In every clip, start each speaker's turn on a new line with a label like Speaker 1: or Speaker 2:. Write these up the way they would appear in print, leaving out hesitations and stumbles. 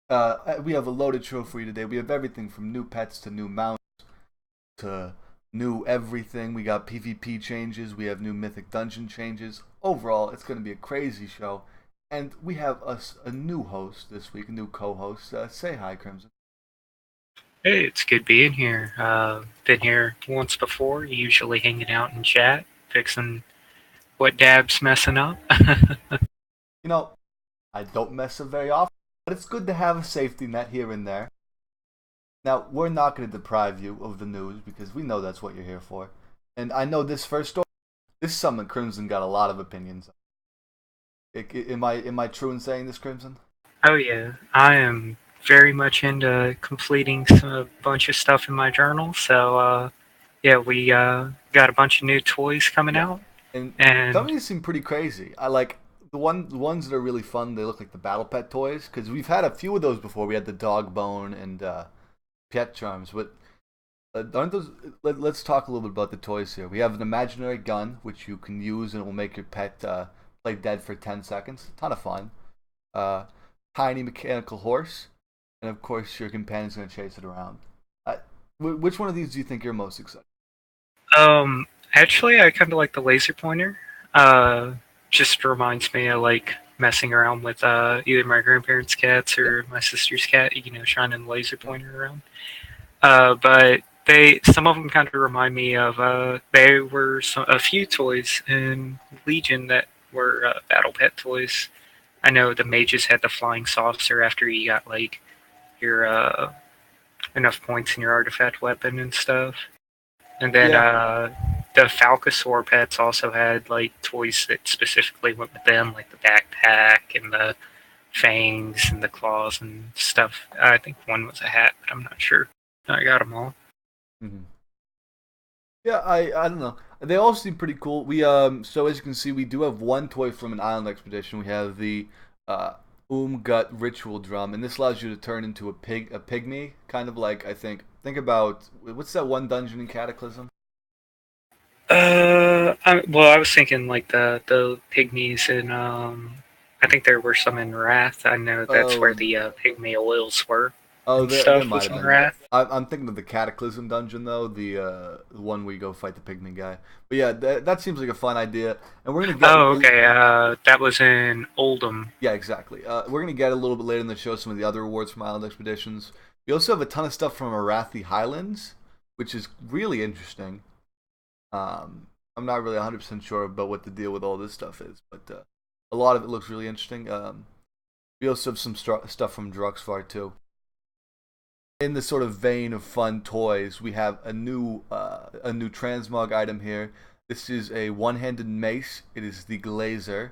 Speaker 1: We have a loaded show for you today. We have everything from new pets to new mounts to new everything. We got PvP changes. We have new Mythic Dungeon changes. Overall, it's going to be a crazy show. And we have a new host this week, a new co-host. Say hi, Crimson.
Speaker 2: Hey, it's good being here. Been here once before, usually hanging out in chat, fixing what Dab's messing up.
Speaker 1: You know, I don't mess up very often, but it's good to have a safety net here and there. Now, we're not going to deprive you of the news because we know that's what you're here for. And I know this first story, this is something Crimson got a lot of opinions on. Am I true in saying this, Crimson?
Speaker 2: Oh yeah, I am very much into completing a bunch of stuff in my journal. So yeah, we got a bunch of new toys coming
Speaker 1: Yeah.
Speaker 2: out,
Speaker 1: And some
Speaker 2: and
Speaker 1: of these seem pretty crazy. I like the ones that are really fun. They look like the Battle Pet toys because we've had a few of those before. We had the Dog Bone and Pet Charms, but aren't those? Let's talk a little bit about the toys here. We have an imaginary gun which you can use and it will make your pet play dead for 10 seconds. Ton of fun. Uh, Tiny mechanical horse, and of course your companion's gonna chase it around. Uh, which one of these do you think you're most excited?
Speaker 2: um, actually, I kind of like the laser pointer. Uh, just reminds me of like messing around with either my grandparents' cats
Speaker 1: Yeah,
Speaker 2: or my sister's cat. Shining the laser
Speaker 1: yeah.
Speaker 2: pointer around. But some of them kind of remind me of there were a few toys in Legion that were battle pet toys. I know the mages had the flying saucer after you got like your enough points in your artifact weapon and stuff. And then
Speaker 1: Yeah,
Speaker 2: the Falcosaur pets also had like toys that specifically went with them, like the backpack and the fangs and the claws and stuff. I think one was a hat, but I'm not sure. I got them all.
Speaker 1: hmm yeah. I don't know. They all seem pretty cool. We so as you can see, we do have one toy from an island expedition. We have the uh Gut ritual drum, and this allows you to turn into a pygmy, kind of like think about what's that one dungeon in Cataclysm?
Speaker 2: I was thinking like the pygmies and I think there were some in Wrath. I know that's where
Speaker 1: Oh,
Speaker 2: the pygmy oils were
Speaker 1: oh,
Speaker 2: and
Speaker 1: there
Speaker 2: stuff
Speaker 1: might
Speaker 2: was
Speaker 1: have
Speaker 2: in
Speaker 1: been.
Speaker 2: Wrath.
Speaker 1: I'm thinking of the Cataclysm dungeon though, the one where you go fight the pygmy guy. But yeah, that seems like a fun idea, and we're gonna get
Speaker 2: Oh, okay. That was in Oldham.
Speaker 1: yeah, exactly. We're gonna get a little bit later in the show some of the other awards from Island Expeditions. We also have a ton of stuff from Arathi Highlands, which is really interesting. I'm not really 100% sure about what the deal with all this stuff is, but a lot of it looks really interesting. We also have some stuff from Druxfar too. In the sort of vein of fun toys, we have a new transmog item here. This is a one-handed mace. It is the Glazer,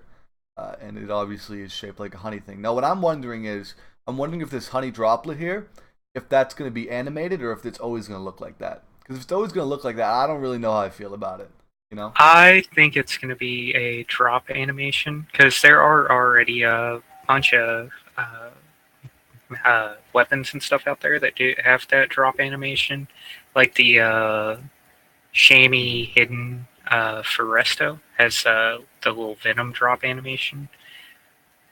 Speaker 1: and it obviously is shaped like a honey thing. Now, what I'm wondering is, I'm wondering if this honey droplet here, if that's going to be animated or if it's always going to look like that. Because if it's always going to look like that, I don't really know how I feel about it. You know?
Speaker 2: I think it's going to be a drop animation because there are already a bunch of weapons and stuff out there that do have that drop animation, like the Shamey Hidden Foresto has the little Venom drop animation.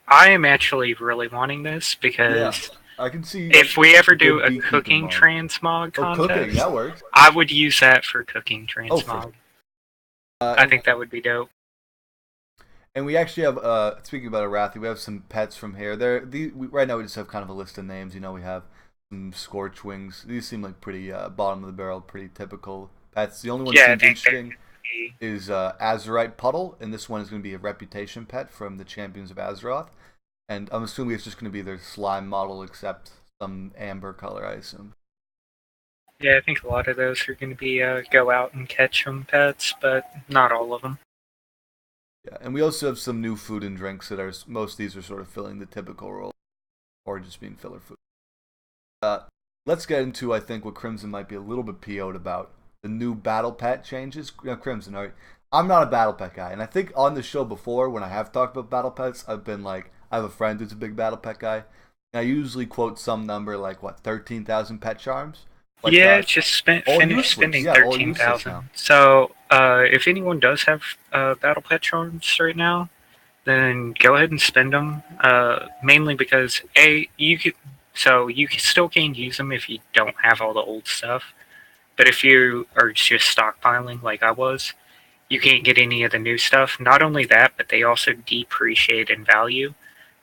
Speaker 2: I am actually really wanting this
Speaker 1: Yeah,
Speaker 2: because
Speaker 1: I can see
Speaker 2: if we ever
Speaker 1: a
Speaker 2: do
Speaker 1: good
Speaker 2: a
Speaker 1: beekeeping
Speaker 2: cooking
Speaker 1: mod.
Speaker 2: transmog
Speaker 1: Oh, cooking,
Speaker 2: contest,
Speaker 1: that works.
Speaker 2: I would use that for cooking
Speaker 1: Oh, for
Speaker 2: transmog. I
Speaker 1: and
Speaker 2: think that would be dope.
Speaker 1: we actually have speaking about Arathi, we have some pets from here. Right now we just have kind of a list of names. You know, we have some Scorch Wings. These seem like pretty bottom of the barrel, pretty typical pets. The only one that
Speaker 2: Yeah, I
Speaker 1: seems
Speaker 2: think they're
Speaker 1: interesting
Speaker 2: gonna be.
Speaker 1: is Azurite Puddle, and this one is going to be a reputation pet from the Champions of Azeroth. And I'm assuming it's just going to be their slime model, except some amber color, I assume.
Speaker 2: Yeah, I think a lot of those are going to be go out and catch them pets, but not all of them.
Speaker 1: Yeah, and we also have some new food and drinks that are most of these are sort of filling the typical role, or just being filler food. Uh, let's get into I think what Crimson might be a little bit PO'd about the new battle pet changes. You know, Crimson, all right, I'm not a battle pet guy, and I think on the show before when I have talked about battle pets, I've been like I have a friend who's a big battle pet guy. And I usually quote some number like what 13,000 pet charms, like
Speaker 2: Yeah, just
Speaker 1: all
Speaker 2: finish
Speaker 1: useless.
Speaker 2: spending
Speaker 1: Yeah, all useless now.
Speaker 2: 13,000. So, if anyone does have battle pet charms right now, then go ahead and spend them. Mainly because a you could So you still can use them if you don't have all the old stuff. But if you are just stockpiling like I was, you can't get any of the new stuff. Not only that, but they also depreciate in value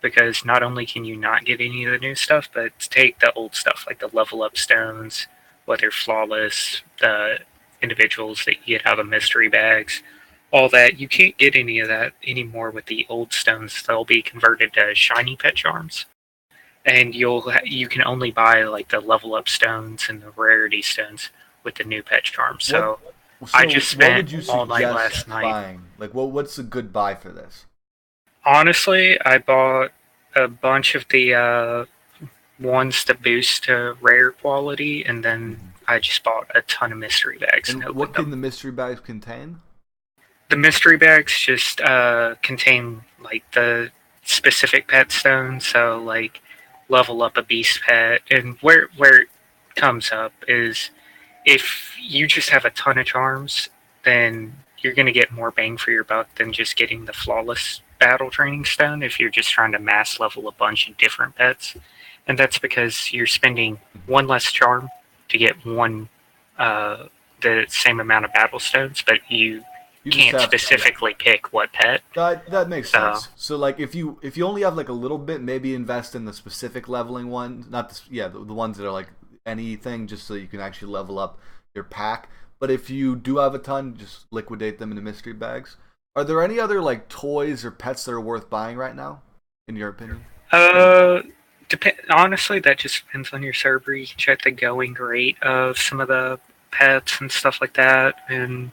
Speaker 2: because not only can you not get any of the new stuff, but take the old stuff like the level up stones, whether flawless, the individuals that you get out of mystery bags, all that. You can't get any of that anymore with the old stones. They'll be converted to shiny pet charms, and you can only buy like the level up stones and the rarity stones with the new pet charms.
Speaker 1: What?
Speaker 2: So I
Speaker 1: So
Speaker 2: just
Speaker 1: what
Speaker 2: spent
Speaker 1: would you
Speaker 2: all night
Speaker 1: suggest
Speaker 2: last night.
Speaker 1: buying? Like, what's a good buy for this?
Speaker 2: Honestly, I bought a bunch of the ones to boost to rare quality, and then
Speaker 1: Hmm.
Speaker 2: I just bought a ton of mystery bags and
Speaker 1: And what
Speaker 2: opened
Speaker 1: can
Speaker 2: them.
Speaker 1: the mystery bags contain?
Speaker 2: The mystery bags just contain like the specific pet stones, so like level up a beast pet, and where it comes up is if you just have a ton of charms, then you're going to get more bang for your buck than just getting the flawless battle training stone if you're just trying to mass level a bunch of different pets. And that's because you're spending
Speaker 1: Mhm.
Speaker 2: one less charm to get one uh, the same amount of battle stones, but you
Speaker 1: You just
Speaker 2: can't
Speaker 1: have, yeah.
Speaker 2: specifically pick what pet.
Speaker 1: That makes
Speaker 2: So
Speaker 1: sense. So like if you only have like a little bit, maybe invest in the specific leveling one, not the, yeah, the ones that are like anything, just so you can actually level up your pack. But if you do have a ton, just liquidate them into mystery bags. Are there any other like toys or pets that are worth buying right now, in your opinion?
Speaker 2: Uh, honestly, that just depends on your server. You can check the going rate of some of the pets and stuff like that. And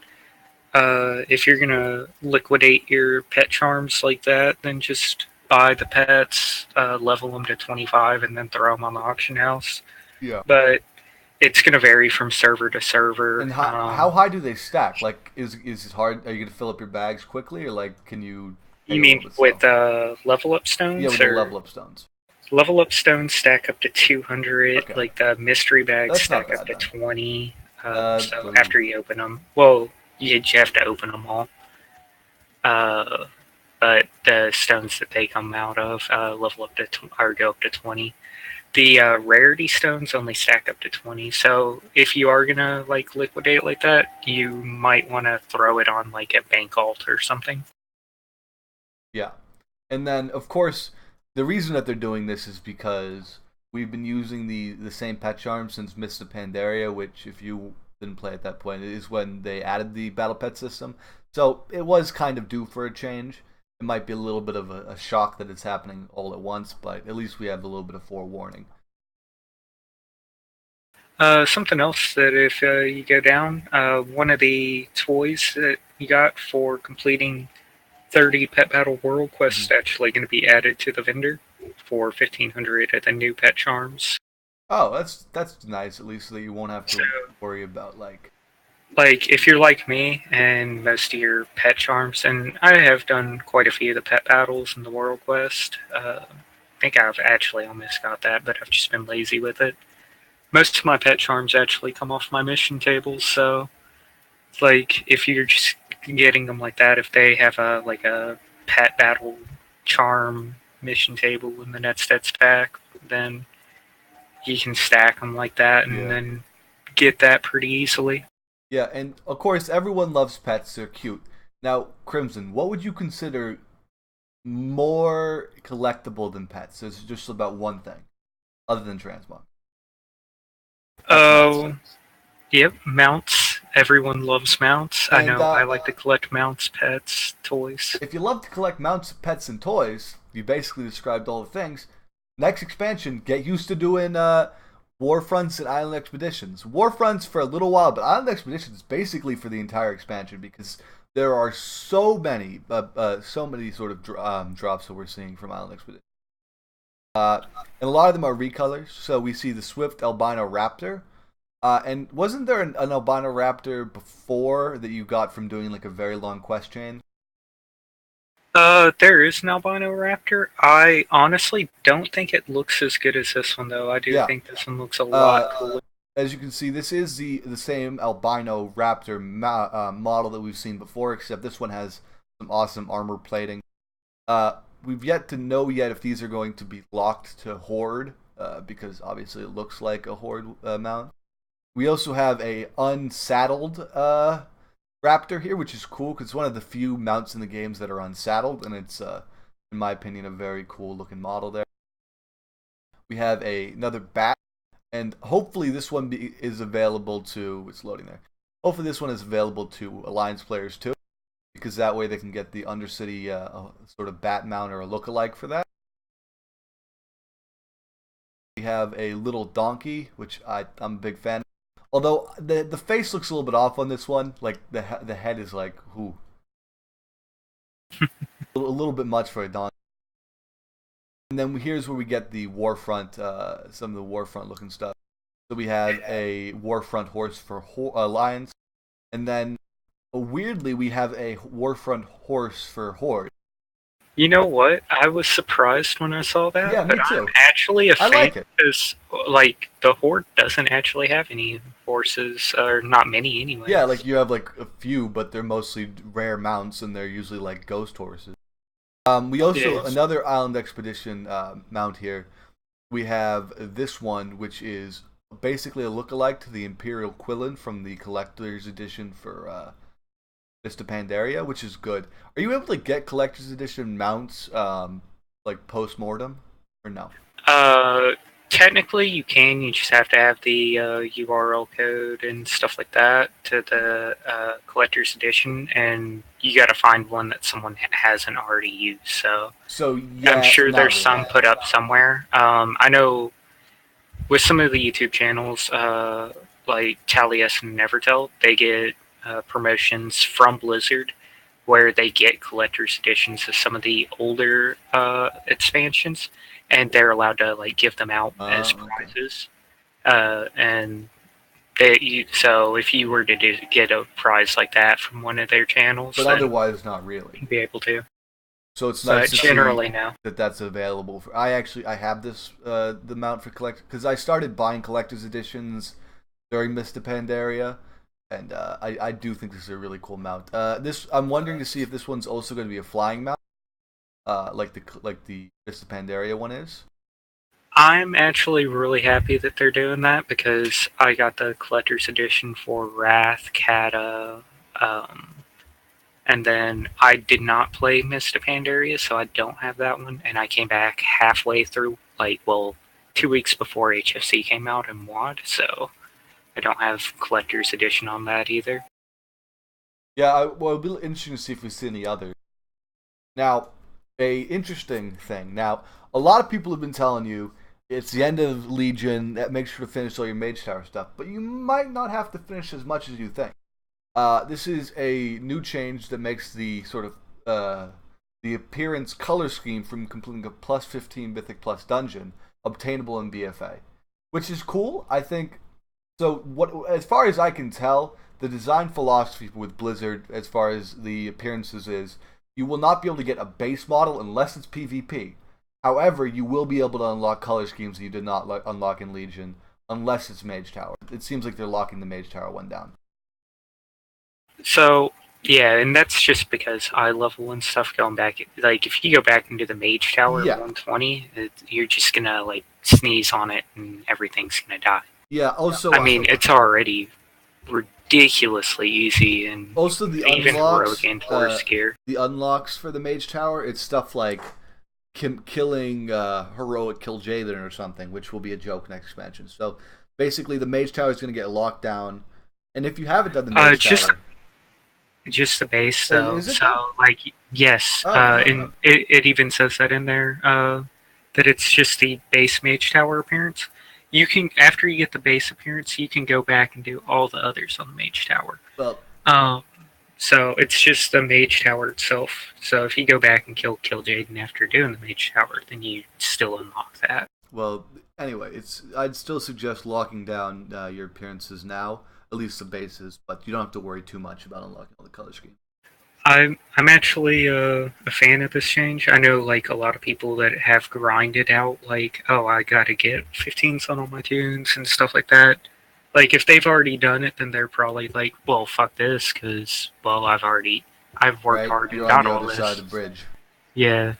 Speaker 2: if you're gonna liquidate your pet charms like that, then just buy the pets, level them to 25, and then throw them on the auction house.
Speaker 1: Yeah.
Speaker 2: But it's gonna vary from server to server.
Speaker 1: And how high do they stack? Like, is it hard? Are you gonna fill up your bags quickly, or like can you take
Speaker 2: You
Speaker 1: it a little
Speaker 2: mean
Speaker 1: bit slow?
Speaker 2: with level up
Speaker 1: Yeah,
Speaker 2: stones,
Speaker 1: with the
Speaker 2: or
Speaker 1: level up stones.
Speaker 2: level up stones stack up to 200?
Speaker 1: Okay,
Speaker 2: Like the mystery bags
Speaker 1: that's not
Speaker 2: stack up
Speaker 1: bad
Speaker 2: to
Speaker 1: then.
Speaker 2: 20. So
Speaker 1: So
Speaker 2: after you open them, well, you have to open them all. Uh, but the stones that they come out of level up to or go up to 20. The rarity stones only stack up to 20. So if you are gonna like liquidate like that, you might want to throw it on like a bank alt or something.
Speaker 1: yeah, and then of course the reason that they're doing this is because we've been using the same pet charm since Mists of Pandaria, which if you didn't play at that point, is when they added the battle pet system. So it was kind of due for a change. It might be a little bit of a shock that it's happening all at once, but at least we have a little bit of forewarning.
Speaker 2: Something else that if you go down, one of the toys that you got for completing 30 Pet Battle World Quests
Speaker 1: Hmm.
Speaker 2: is actually going to be added to the vendor for 1500 at the new pet charms.
Speaker 1: Oh, that's nice. At least so that you won't have
Speaker 2: So,
Speaker 1: to worry about like.
Speaker 2: like, if you're like me and most of your pet charms, and I have done quite a few of the pet battles in the World Quest. I think I've actually almost got that, but I've just been lazy with it. Most of my pet charms actually come off my mission tables, so like if you're just getting them like that, if they have a like a pet battle charm mission table in the Netstats pack, then you can stack them like that and
Speaker 1: Yeah.
Speaker 2: then get that pretty easily.
Speaker 1: Yeah, and of course everyone loves pets. They're cute. Now, Crimson, what would you consider more collectible than pets? There's just about one thing, other than transmog. That's mounts.
Speaker 2: Oh, yep, mounts. Everyone loves mounts. I
Speaker 1: And
Speaker 2: know I like to collect mounts, pets, toys.
Speaker 1: if you love to collect mounts, pets, and toys, you basically described all the things. Next expansion, get used to doing war fronts and island expeditions. War fronts for a little while, but island expeditions basically for the entire expansion because there are so many sort of drops that we're seeing from island expeditions. And a lot of them are recolors. So we see the swift albino raptor. And wasn't there an albino raptor before that you got from doing like a very long quest chain?
Speaker 2: There is an albino raptor. I honestly don't think it looks as good as this one, though. I do
Speaker 1: Yeah.
Speaker 2: think this one looks a lot
Speaker 1: Uh,
Speaker 2: cooler.
Speaker 1: as you can see, this is the same albino raptor model that we've seen before, except this one has some awesome armor plating. We've yet to know yet if these are going to be locked to Horde because obviously it looks like a horde mount. We also have a unsaddled raptor here, which is cool because it's one of the few mounts in the games that are unsaddled, and it's, in my opinion, a very cool looking model there. We have another bat, and hopefully this one is available to. It's loading there. Hopefully this one is available to Alliance players too, because that way they can get the Undercity sort of bat mount or a lookalike for that. We have a little donkey, which I'm a big fan. Although the face looks a little bit off on this one, like the head is like a little bit much for a donkey. And then here's where we get the Warfront, some of the Warfront looking stuff. So we have a Warfront horse for Alliance, and then weirdly we have a Warfront horse for Horde.
Speaker 2: You know what? I was surprised when I saw that.
Speaker 1: Yeah, me
Speaker 2: but
Speaker 1: too.
Speaker 2: I'm actually a fan
Speaker 1: like it.
Speaker 2: because, like, the Horde doesn't actually have any horses, or not many anyway.
Speaker 1: Yeah, like you have like a few, but they're mostly rare mounts, and they're usually like ghost horses. We also another Island Expedition mount here. We have this one, which is basically a lookalike to the Imperial Quillen from the Collector's Edition for Vista Pandaria, which is good. Are you able to get Collector's Edition mounts like post-mortem, or no?
Speaker 2: Technically you can. You just have to have the URL code and stuff like that to the Collector's Edition, and you got to find one that someone hasn't already used. So yeah, I'm sure there's some put up somewhere. I know with some of the YouTube channels, like Tallius and Nevertell, they get promotions from Blizzard where they get collector's editions of some of the older expansions, and they're allowed to like give them out as prizes. And so if you were to get a prize like that from one of their channels,
Speaker 1: but otherwise not really,
Speaker 2: you'd be able to.
Speaker 1: So it's nice to
Speaker 2: generally
Speaker 1: see
Speaker 2: now
Speaker 1: that's available. I have this the mount for collect because I started buying collector's editions during Mr. Pandaria, and I do think this is a really cool mount. I'm wondering to see if this one's also going to be a flying mount, like the Mr. Pandaria one is.
Speaker 2: I'm actually really happy that they're doing that because I got the collector's edition for Wrath, Kata, and then I did not play Mr. Pandaria, so I don't have that one. And I came back halfway through, 2 weeks before HFC came out in WAD, so I don't have collector's edition on that either.
Speaker 1: Yeah, it'll be interesting to see if we see any others. Now, a interesting thing. Now, a lot of people have been telling you it's the end of Legion, that makes sure to finish all your Mage Tower stuff, but you might not have to finish as much as you think. This is a new change that makes the sort of the appearance color scheme from completing a plus 15 Mythic Plus dungeon obtainable in BFA, which is cool. I think so. As far as I can tell, the design philosophy with Blizzard, as far as the appearances, is you will not be able to get a base model unless it's PvP. However, you will be able to unlock color schemes that you did not unlock in Legion unless it's Mage Tower. It seems like they're locking the Mage Tower one down.
Speaker 2: So, yeah, and that's just because eye level and stuff going back. Like, if you go back into the Mage Tower at 120, you're just gonna, sneeze on it and everything's gonna die.
Speaker 1: Yeah, also...
Speaker 2: I mean, it's already ridiculously easy and
Speaker 1: also the
Speaker 2: even
Speaker 1: unlocks,
Speaker 2: heroic and horse gear.
Speaker 1: The unlocks for the Mage Tower, it's stuff like killing heroic Kill Jaden or something, which will be a joke next expansion. So, basically, the Mage Tower is gonna get locked down, and if you haven't done the Mage Tower...
Speaker 2: Just the base, though.
Speaker 1: So,
Speaker 2: yes. And it even says that in there, that it's just the base Mage Tower appearance. You can, after you get the base appearance, you can go back and do all the others on the Mage Tower.
Speaker 1: Well,
Speaker 2: so it's just the Mage Tower itself. So if you go back and kill Jaden after doing the Mage Tower, then you still unlock that.
Speaker 1: Well, anyway, I'd still suggest locking down your appearances now. At least the bases, but you don't have to worry too much about unlocking all the color schemes.
Speaker 2: I'm actually a fan of this change. I know a lot of people that have grinded out I gotta get 15s on all my tunes and stuff like that. If they've already done it, then they're probably well, fuck this, because I've worked hard and got all this.
Speaker 1: You're on the other side of the bridge.
Speaker 2: Yeah.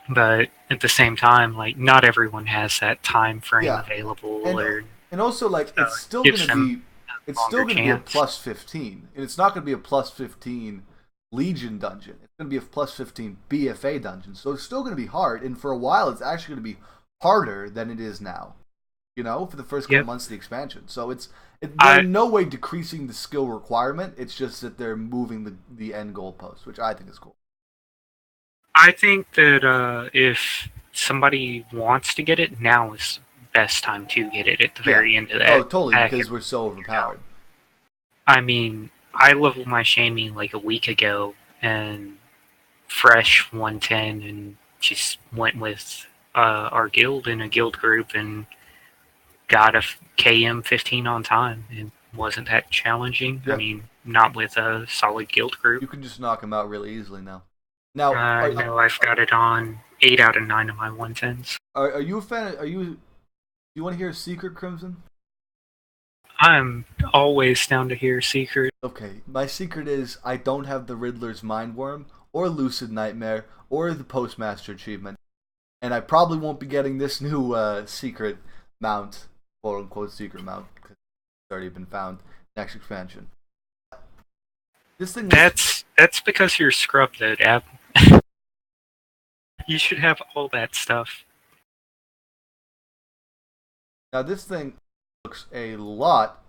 Speaker 2: But at the same time, like not everyone has that time frame
Speaker 1: Yeah,
Speaker 2: available,
Speaker 1: and
Speaker 2: or
Speaker 1: and also like
Speaker 2: so
Speaker 1: it's
Speaker 2: it
Speaker 1: still gonna
Speaker 2: gives them
Speaker 1: be it's
Speaker 2: a
Speaker 1: still
Speaker 2: longer
Speaker 1: gonna be a
Speaker 2: chance.
Speaker 1: plus 15, and it's not gonna be a plus 15 Legion dungeon. It's gonna be a plus 15 BFA dungeon, so it's still gonna be hard. And for a while, it's actually gonna be harder than it is now. For the first couple
Speaker 2: Yep.
Speaker 1: months of the expansion. So they're
Speaker 2: I
Speaker 1: in no way decreasing the skill requirement. It's just that they're moving the end goalpost, which I think is cool.
Speaker 2: I think that if somebody wants to get it, now is the best time to get it at the
Speaker 1: Yeah.
Speaker 2: very end of
Speaker 1: Oh,
Speaker 2: that
Speaker 1: totally,
Speaker 2: packet.
Speaker 1: because we're so overpowered.
Speaker 2: I mean, I leveled my shaming like a week ago and fresh 110 and just went with our guild in a guild group and got a KM 15 on time. It wasn't that challenging. I
Speaker 1: Yeah.
Speaker 2: mean, not with a solid guild group.
Speaker 1: You can just knock them out really easily now. Now,
Speaker 2: I know I've got it on 8 out of 9 of my 110s.
Speaker 1: are you a fan? Do you want to hear a secret, Crimson?
Speaker 2: I'm always down to hear secret.
Speaker 1: Okay, my secret is I don't have the Riddler's Mind Worm or Lucid Nightmare or the Postmaster achievement, and I probably won't be getting this new secret mount, quote unquote secret mount, because it's already been found next expansion. This thing was
Speaker 2: That's because you're scrubbed though, Dab. You should have all that stuff.
Speaker 1: now this thing looks a lot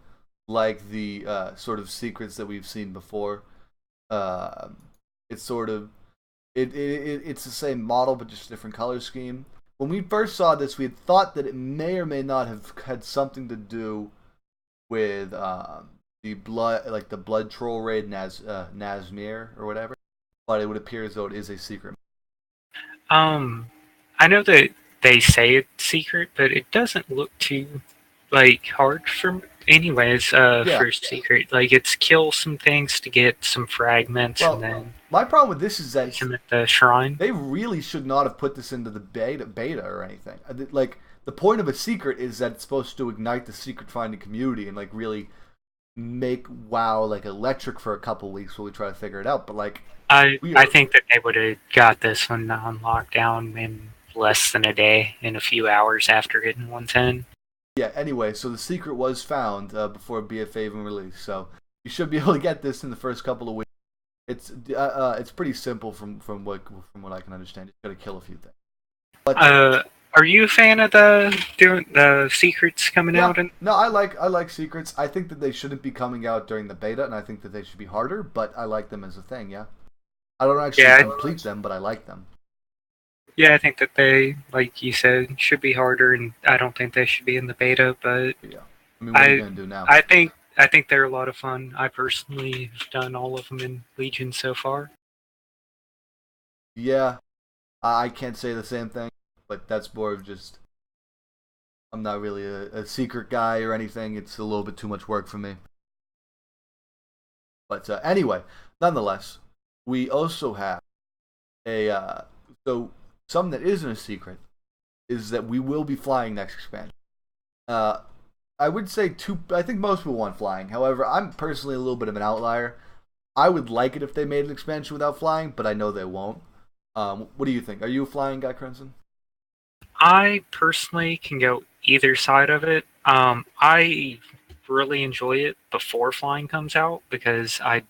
Speaker 1: like the sort of secrets that we've seen before. Uh, it's sort of it's the same model but just a different color scheme. When we first saw this, we had thought that it may or may not have had something to do with the blood troll raid Nazmir or whatever, but it would appear as though it is a secret.
Speaker 2: Um, I know that they say it's secret, but it doesn't look too like hard for anyways.
Speaker 1: Yeah.
Speaker 2: First secret, like it's kill some things to get some fragments, and
Speaker 1: Well,
Speaker 2: then
Speaker 1: my problem with this is
Speaker 2: use
Speaker 1: that
Speaker 2: them at the shrine.
Speaker 1: they really should not have put this into the beta or anything. Like the point of a secret is that it's supposed to ignite the secret finding community and like really make WoW like electric for a couple weeks while we try to figure it out. But like we
Speaker 2: I
Speaker 1: are,
Speaker 2: think that they would have got this one on lockdown in less than a day, in a few hours after hitting 110.
Speaker 1: yeah. Anyway, so the secret was found before BFA even released, so you should be able to get this in the first couple of weeks. It's pretty simple from what I can understand. You got to kill a few things. But
Speaker 2: Are you a fan of the secrets coming
Speaker 1: yeah,
Speaker 2: out? And
Speaker 1: no, I like secrets. I think that they shouldn't be coming out during the beta, and I think that they should be harder. But I like them as a thing. Yeah, I don't actually
Speaker 2: yeah,
Speaker 1: complete them, but I like them.
Speaker 2: yeah, I think that they, like you said, should be harder, and I don't think they should be in the beta. But
Speaker 1: But yeah, I mean, what are you
Speaker 2: I,
Speaker 1: gonna do now?
Speaker 2: I think they're a lot of fun. I personally have done all of them in Legion so far.
Speaker 1: Yeah, I can't say the same thing, but that's more of just I'm not really a secret guy or anything. It's a little bit too much work for me. But anyway, nonetheless, we also have a so something that isn't a secret is that we will be flying next expansion. Uh, I would say two. I think most people want flying. However, I'm personally a little bit of an outlier. I would like it if they made an expansion without flying, but I know they won't. What do you think? Are you a flying guy, Crimson?
Speaker 2: I personally can go either side of it. I really enjoy it before flying comes out because I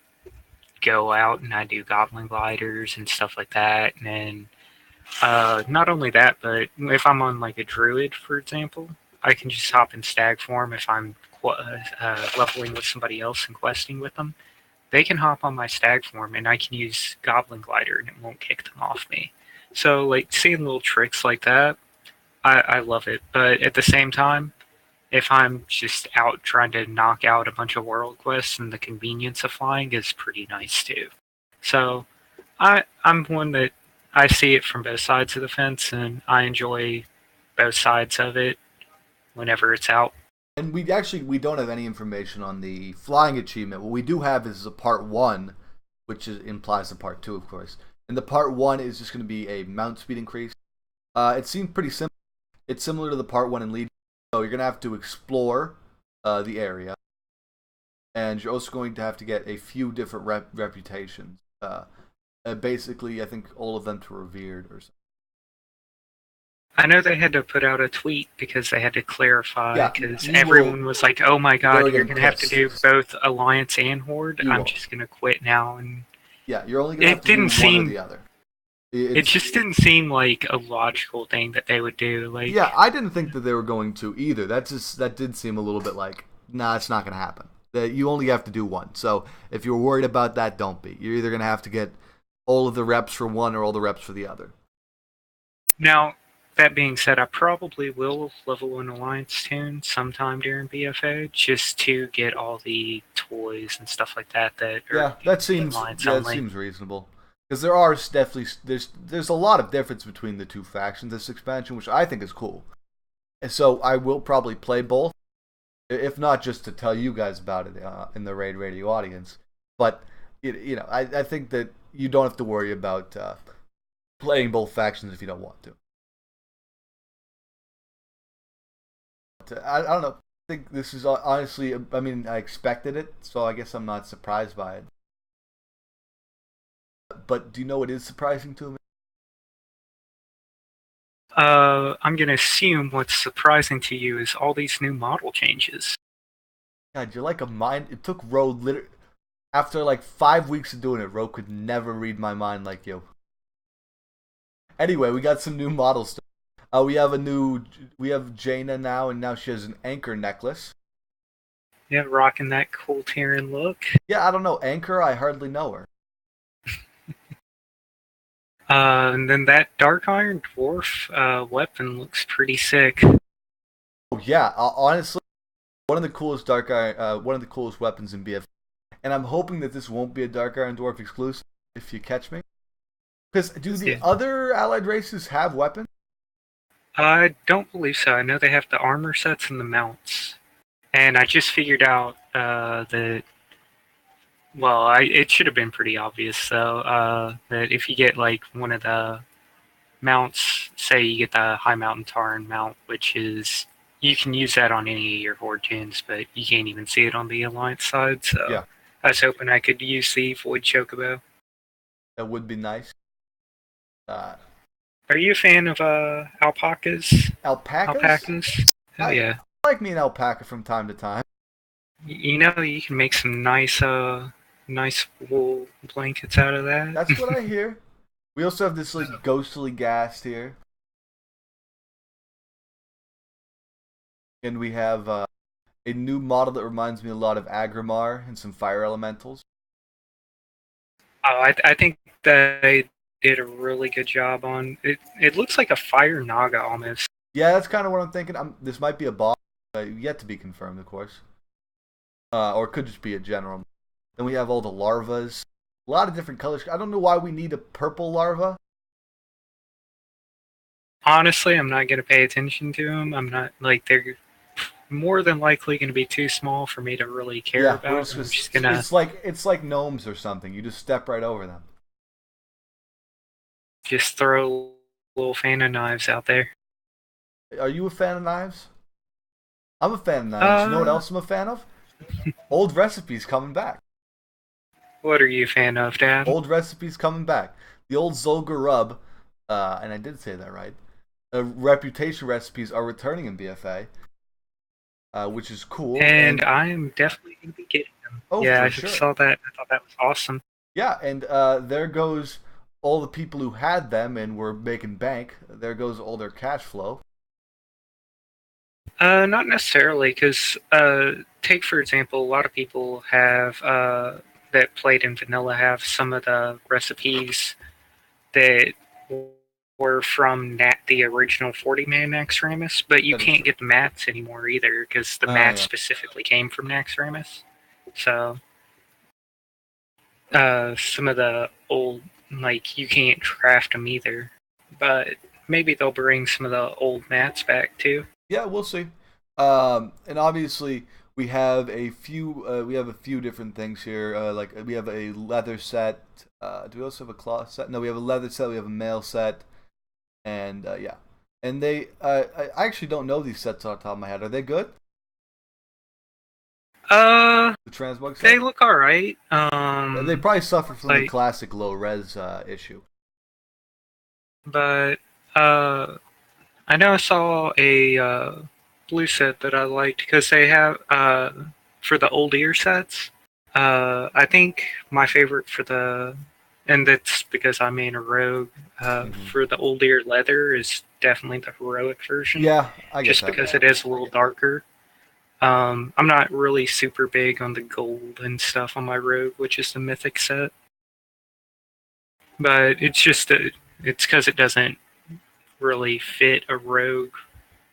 Speaker 2: go out and I do goblin gliders and stuff like that. And not only that, but if I'm on like a druid, for example, I can just hop in stag form if I'm leveling with somebody else and questing with them. They can hop on my stag form and I can use goblin glider and it won't kick them off me. So like seeing little tricks like that, I love it. But at the same time, if I'm just out trying to knock out a bunch of world quests, and the convenience of flying is pretty nice too. So I'm one that I see it from both sides of the fence, and I enjoy both sides of it whenever it's out.
Speaker 1: And we don't have any information on the flying achievement. What we do have is a part one, which implies the part two, of course. And the part one is just going to be a mount speed increase. It seems pretty simple. It's similar to the part one in Legion. So you're going to have to explore the area, and you're also going to have to get a few different reputations. Basically, I think all of them to revered or something.
Speaker 2: I know they had to put out a tweet because they had to clarify
Speaker 1: Yeah,
Speaker 2: because
Speaker 1: you will.
Speaker 2: everyone was like, "Oh my
Speaker 1: They
Speaker 2: God,
Speaker 1: were
Speaker 2: you're
Speaker 1: getting
Speaker 2: gonna have to do
Speaker 1: pissed.
Speaker 2: both Alliance and Horde.
Speaker 1: You
Speaker 2: I'm
Speaker 1: won't.
Speaker 2: just gonna quit now." And
Speaker 1: Yeah, you're only gonna have
Speaker 2: it
Speaker 1: to do
Speaker 2: didn't
Speaker 1: one or
Speaker 2: seem,
Speaker 1: the other.
Speaker 2: it
Speaker 1: It's
Speaker 2: just didn't seem like a logical thing that they would do.
Speaker 1: Yeah,
Speaker 2: Like,
Speaker 1: I didn't think that they were going to either. That did seem a little bit like, nah, it's not gonna happen. That you only have to do one. So if you're worried about that, don't be. You're either gonna have to get all of the reps for one or all the reps for the other.
Speaker 2: now, that being said, I probably will level an Alliance tune sometime during BFA just to get all the toys and stuff like that that are
Speaker 1: Yeah, that seems
Speaker 2: Alliance
Speaker 1: yeah, that
Speaker 2: only.
Speaker 1: seems reasonable. Because there are definitely there's a lot of difference between the two factions this expansion, which I think is cool. And so I will probably play both, if not just to tell you guys about it in the Raid Radio audience. But I think that you don't have to worry about playing both factions if you don't want to. But, I don't know. I think this is honestly. I mean, I expected it, so I guess I'm not surprised by it. But do you know what is surprising to me?
Speaker 2: I'm gonna assume what's surprising to you is all these new model changes.
Speaker 1: God, you're like a mind. It took Ro literally after like 5 weeks of doing it. Ro could never read my mind like you. Anyway, we got some new models. We have Jaina now, and now she has an anchor necklace.
Speaker 2: Yeah, rocking that cool Terran look.
Speaker 1: Yeah, I don't know anchor. I hardly know her.
Speaker 2: And then that Dark Iron Dwarf weapon looks pretty sick.
Speaker 1: Oh yeah, honestly, one of the coolest weapons in BF. And I'm hoping that this won't be a Dark Iron Dwarf exclusive. If you catch me, because do the
Speaker 2: Yeah.
Speaker 1: other allied races have weapons?
Speaker 2: I don't believe so. I know they have the armor sets and the mounts. And I just figured out that, well, it should have been pretty obvious, though, that if you get like one of the mounts, say you get the High Mountain Tarn mount, which is, you can use that on any of your Horde tunes, but you can't even see it on the Alliance side, so
Speaker 1: Yeah,
Speaker 2: I was hoping I could use the Void Chocobo.
Speaker 1: that would be nice. Uh,
Speaker 2: Are you a fan of alpacas?
Speaker 1: Alpacas?
Speaker 2: Alpacas? Hell
Speaker 1: I
Speaker 2: yeah.
Speaker 1: like me an alpaca from time to time.
Speaker 2: You know you can make some nice wool blankets out of that.
Speaker 1: That's what I hear. We also have this like ghostly ghast here, and we have a new model that reminds me a lot of Agrimar and some fire elementals.
Speaker 2: I think they did a really good job on it. It looks like a fire naga almost.
Speaker 1: Yeah, that's kind of what I'm thinking. This might be a boss, yet to be confirmed, of course, or it could just be a general. Then we have all the larvas, a lot of different colors. I don't know why we need a purple larva.
Speaker 2: Honestly, I'm not gonna pay attention to them. I'm not like they're more than likely going to be too small for me to really care
Speaker 1: Yeah,
Speaker 2: about. I'm just gonna
Speaker 1: it's like gnomes or something. You just step right over them.
Speaker 2: just throw little fan of knives out there.
Speaker 1: Are you a fan of knives? I'm a fan of knives. You know what
Speaker 2: Uh,
Speaker 1: else I'm a fan of? Old recipes coming back.
Speaker 2: what are you a fan of, Dad?
Speaker 1: Old recipes coming back. The old Zolgar rub, and I did say that right. Reputation recipes are returning in BFA, which is cool.
Speaker 2: And I am definitely going to be getting them.
Speaker 1: Oh,
Speaker 2: Yeah,
Speaker 1: for
Speaker 2: I
Speaker 1: sure.
Speaker 2: saw that. I thought that was awesome.
Speaker 1: Yeah, and there goes all the people who had them and were making bank. There goes all their cash flow.
Speaker 2: Not necessarily, because take for example, a lot of people have that played in vanilla have some of the recipes that were from the original 40-man Naxxramas, but you
Speaker 1: That is
Speaker 2: can't
Speaker 1: true.
Speaker 2: get the mats anymore either because the
Speaker 1: Oh
Speaker 2: mats
Speaker 1: yeah.
Speaker 2: specifically came from Naxxramas. So some of the old, like, you can't craft them either, but maybe they'll bring some of the old mats back too.
Speaker 1: Yeah, we'll see. And obviously we have a few different things here. Like we have a leather set. Do we also have a cloth set? No, we have a leather set. We have a mail set, and yeah. And I actually don't know these sets off the top of my head. Are they good? The transmog set.
Speaker 2: They look all right.
Speaker 1: They probably suffer from the
Speaker 2: Like,
Speaker 1: classic low res issue.
Speaker 2: but uh, I know I saw a blue set that I liked because they have for the Uldir sets. I think my favorite for the, and that's because I main a rogue.
Speaker 1: Hmm.
Speaker 2: For the Uldir leather is definitely the heroic version,
Speaker 1: Yeah, I get
Speaker 2: just
Speaker 1: that.
Speaker 2: because it is a little darker. I'm not really super big on the gold and stuff on my rogue, which is the mythic set, but it's because it doesn't really fit a rogue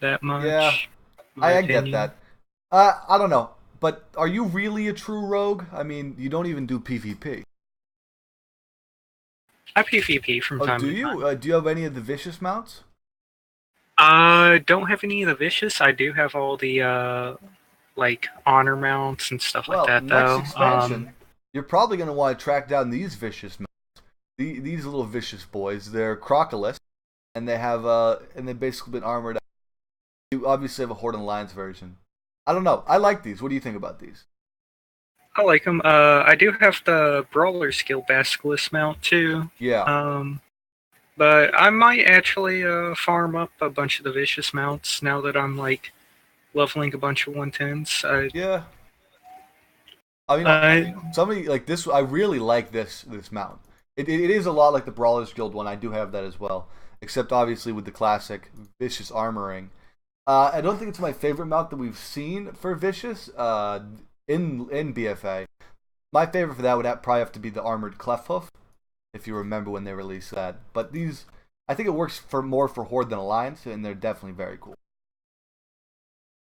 Speaker 2: that
Speaker 1: Yeah,
Speaker 2: much, in my
Speaker 1: I get
Speaker 2: opinion.
Speaker 1: that. I don't know, but are you really a true rogue? I mean, you don't even do PvP.
Speaker 2: I PvP from
Speaker 1: Oh,
Speaker 2: time
Speaker 1: do
Speaker 2: to
Speaker 1: you?
Speaker 2: time.
Speaker 1: Do you have any of the vicious mounts?
Speaker 2: I don't have any of the vicious. I do have all the like honor mounts and stuff like
Speaker 1: Well,
Speaker 2: that
Speaker 1: next
Speaker 2: though.
Speaker 1: expansion, you're probably going to want to track down these vicious mounts. These little vicious boys. They're crocolis, and they've basically been armored up. You obviously have a Horde and Alliance version. I don't know. I like these. What do you think about these?
Speaker 2: I like them. I do have the brawler skill basilisk mount too.
Speaker 1: Yeah,
Speaker 2: Um, but I might actually farm up a bunch of the vicious mounts now that I'm like leveling a bunch of 110s.
Speaker 1: yeah. I mean,
Speaker 2: I
Speaker 1: somebody like this. I really like this mount. It is a lot like the Brawlers Guild one. I do have that as well, except obviously with the classic vicious armoring. I don't think it's my favorite mount that we've seen for vicious. In BFA, my favorite for that would probably have to be the armored Clefhoof, if you remember when they released that. But these, I think it works for more for Horde than Alliance, and they're definitely very cool.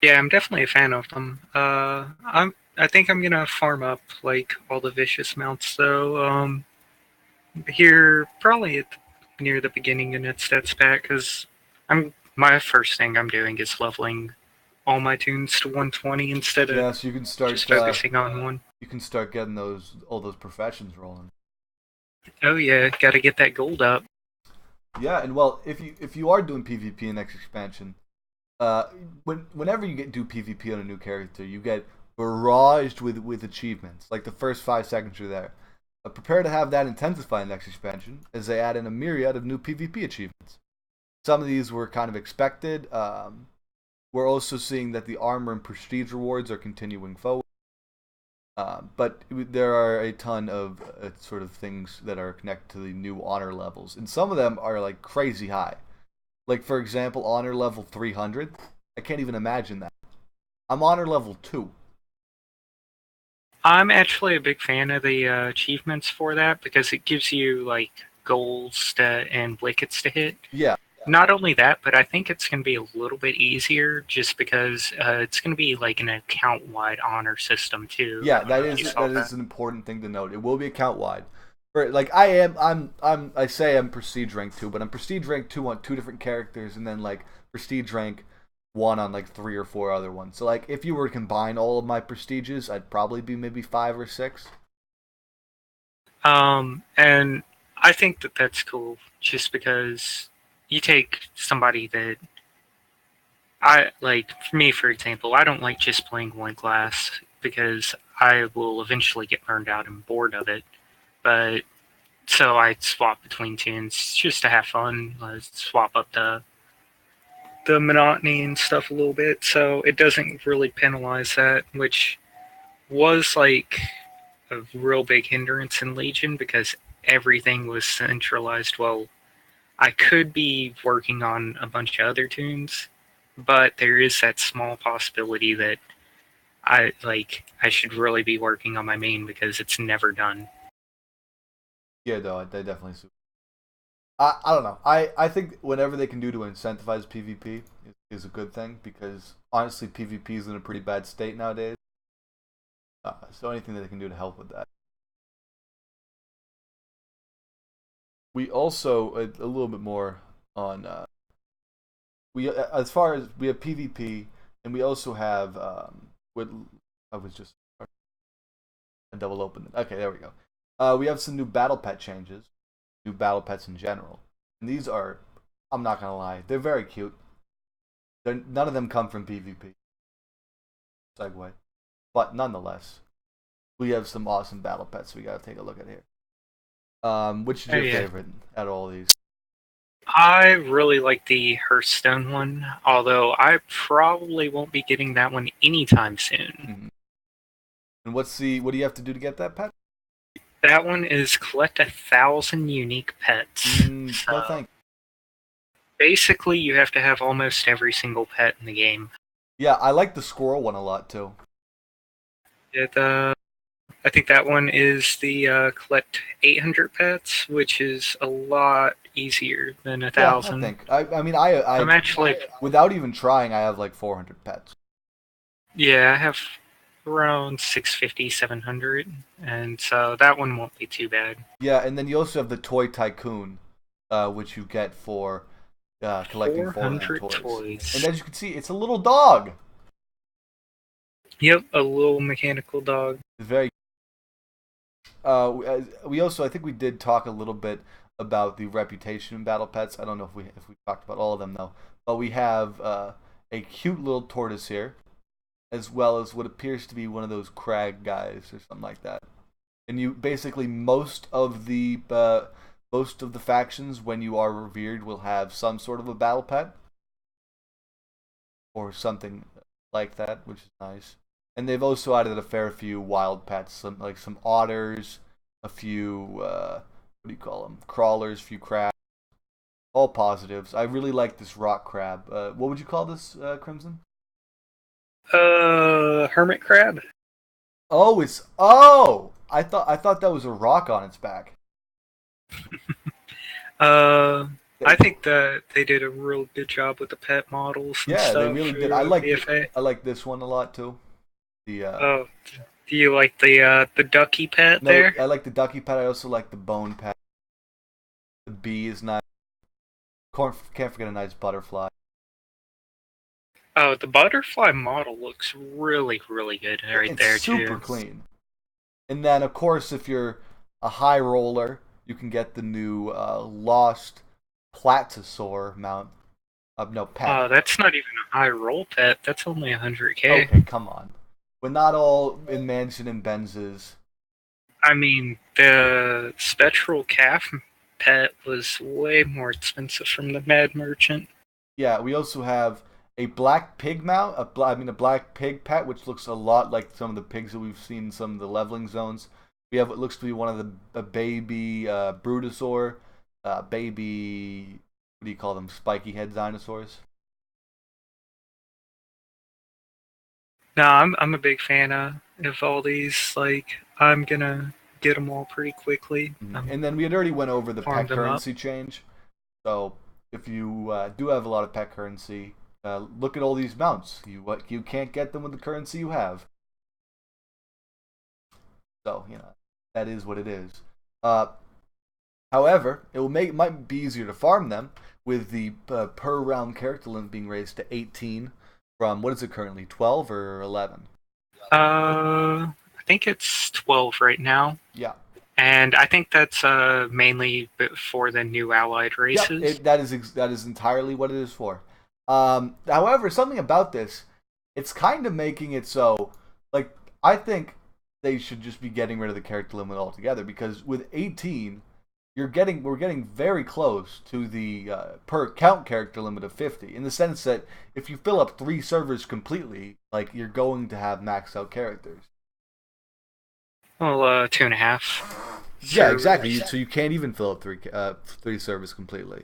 Speaker 2: Yeah, I'm definitely a fan of them. I think I'm gonna farm up like all the vicious mounts though. Here probably near the beginning in its stats pack because I'm my first thing I'm doing is leveling all my tunes to 120 instead of
Speaker 1: Yeah, so
Speaker 2: just focusing on one.
Speaker 1: you can start getting all those professions rolling.
Speaker 2: Oh yeah, gotta get that gold up.
Speaker 1: Yeah, and well, if you are doing PvP in next expansion, uh, whenever you do PvP on a new character, you get barraged with achievements. Like the first 5 seconds you're there. Prepare to have that intensify in next expansion as they add in a myriad of new PvP achievements. Some of these were kind of expected. We're also seeing that the armor and prestige rewards are continuing forward. But there are a ton of sort of things that are connected to the new honor levels, and some of them are like crazy high. Like for example, honor level 300. I can't even imagine that. I'm honor level 2.
Speaker 2: I'm actually a big fan of the achievements for that because it gives you like goals and wickets to hit.
Speaker 1: Yeah,
Speaker 2: Not only that, but I think it's going to be a little bit easier just because it's going to be like an account wide honor system too.
Speaker 1: yeah,
Speaker 2: I don't know if you saw
Speaker 1: that
Speaker 2: that.
Speaker 1: is an important thing to note. It will be account wide. For like I say I'm prestige rank 2, but I'm prestige rank 2 on 2 different characters, and then like prestige rank 1 on like 3 or 4 other ones. So like if you were to combine all of my prestiges, I'd probably be maybe 5 or 6.
Speaker 2: And I think that that's cool just because you take somebody that I like, for me, for example, I don't like just playing one class because I will eventually get burned out and bored of it. But so I swap between tunes just to have fun, swap up the monotony and stuff a little bit, so it doesn't really penalize that, which was like a real big hindrance in Legion because everything was centralized. Well, I could be working on a bunch of other tunes, but there is that small possibility that I should really be working on my main because it's never done.
Speaker 1: Yeah, though they definitely. I don't know. I think whatever they can do to incentivize PvP is a good thing because honestly, PvP is in a pretty bad state nowadays. So anything that they can do to help with that. We also a little bit more on we as far as we have PvP and we also have what I was just a double open. Okay, there we go. We have some new battle pet changes, new battle pets in general, and these are I'm not gonna lie, they're very cute. None of them come from PvP. Segue, but nonetheless, we have some awesome battle pets we gotta take a look at here. Which is
Speaker 2: Oh
Speaker 1: your
Speaker 2: yeah,
Speaker 1: favorite out of all these?
Speaker 2: I really like the Hearthstone one, although I probably won't be getting that one anytime soon.
Speaker 1: Mm-hmm. And what do you have to do to get that pet?
Speaker 2: That one is collect 1,000 unique pets.
Speaker 1: No,
Speaker 2: So
Speaker 1: thank you.
Speaker 2: basically, you have to have almost every single pet in the game.
Speaker 1: Yeah, I like the squirrel one a lot too.
Speaker 2: I think that one is the collect 800 pets, which is a lot easier than a
Speaker 1: Yeah, I
Speaker 2: thousand.
Speaker 1: think. I mean, I
Speaker 2: I'm actually,
Speaker 1: without even trying, I have like 400 pets.
Speaker 2: yeah, I have around 650, 700, and so that one won't be too bad.
Speaker 1: Yeah, and then you also have the toy tycoon, which you get for collecting 400
Speaker 2: 400
Speaker 1: toys. And
Speaker 2: toys.
Speaker 1: as you can see, it's a little dog.
Speaker 2: Yep, a little mechanical dog.
Speaker 1: It's very. We also, I think we did talk a little bit about the reputation in battle pets. I don't know if we talked about all of them though, but we have a cute little tortoise here, as well as what appears to be one of those crag guys or something like that. And you basically most of the factions when you are revered will have some sort of a battle pet or something like that, which is nice. And they've also added a fair few wild pets, some otters, a few what do you call them? Crawlers, a few crabs. All positives. I really like this rock crab. What would you call this, Crimson?
Speaker 2: Hermit crab.
Speaker 1: Oh, it's oh! I thought that was a rock on its back.
Speaker 2: Uh, I think that they did a real good job with the pet models and
Speaker 1: Yeah, they
Speaker 2: stuff
Speaker 1: really
Speaker 2: for
Speaker 1: did. I like
Speaker 2: BFA.
Speaker 1: I like this one a lot too. The
Speaker 2: Oh, do you like the ducky pet
Speaker 1: no,
Speaker 2: there?
Speaker 1: I like the ducky pet. I also like the bone pet. The bee is nice. Can't forget a nice butterfly.
Speaker 2: Oh, the butterfly model looks really, really good right
Speaker 1: It's
Speaker 2: there
Speaker 1: super
Speaker 2: too.
Speaker 1: clean. And then, of course, if you're a high roller, you can get the new Lost Platosaur mount. No, pet.
Speaker 2: That's not even a high roll pet. That's only 100K.
Speaker 1: Okay, come on. We're not all in Mansion and Benzes.
Speaker 2: I mean, the spectral calf pet was way more expensive from the Mad Merchant.
Speaker 1: Yeah, we also have a black pig mount. A black pig pet, which looks a lot like some of the pigs that we've seen in some of the leveling zones. We have what looks to be one of the a baby Brutosaur, baby. What do you call them? Spiky head dinosaurs.
Speaker 2: No, I'm a big fan of all these. Like, I'm gonna get them all pretty quickly.
Speaker 1: And then we had already went over the
Speaker 2: Farm
Speaker 1: pet
Speaker 2: them up.
Speaker 1: currency change. So if you do have a lot of pet currency, look at all these mounts. You can't get them with the currency you have. So that is what it is. Uh, However, it might be easier to farm them with the per round character limit being raised to 18 from what is it currently, 12 or 11?
Speaker 2: I think it's 12 right now.
Speaker 1: Yeah.
Speaker 2: And I think that's mainly for the new allied
Speaker 1: Yep.
Speaker 2: races.
Speaker 1: That is entirely what it is for. However, something about this, it's kind of making it so, like, I think they should just be getting rid of the character limit altogether because with 18, we're getting very close to the per count character limit of 50 in the sense that if you fill up 3 servers completely, like you're going to have maxed out characters.
Speaker 2: Well, 2.5
Speaker 1: Yeah, exactly.
Speaker 2: servers.
Speaker 1: So you can't even fill up 3 servers completely.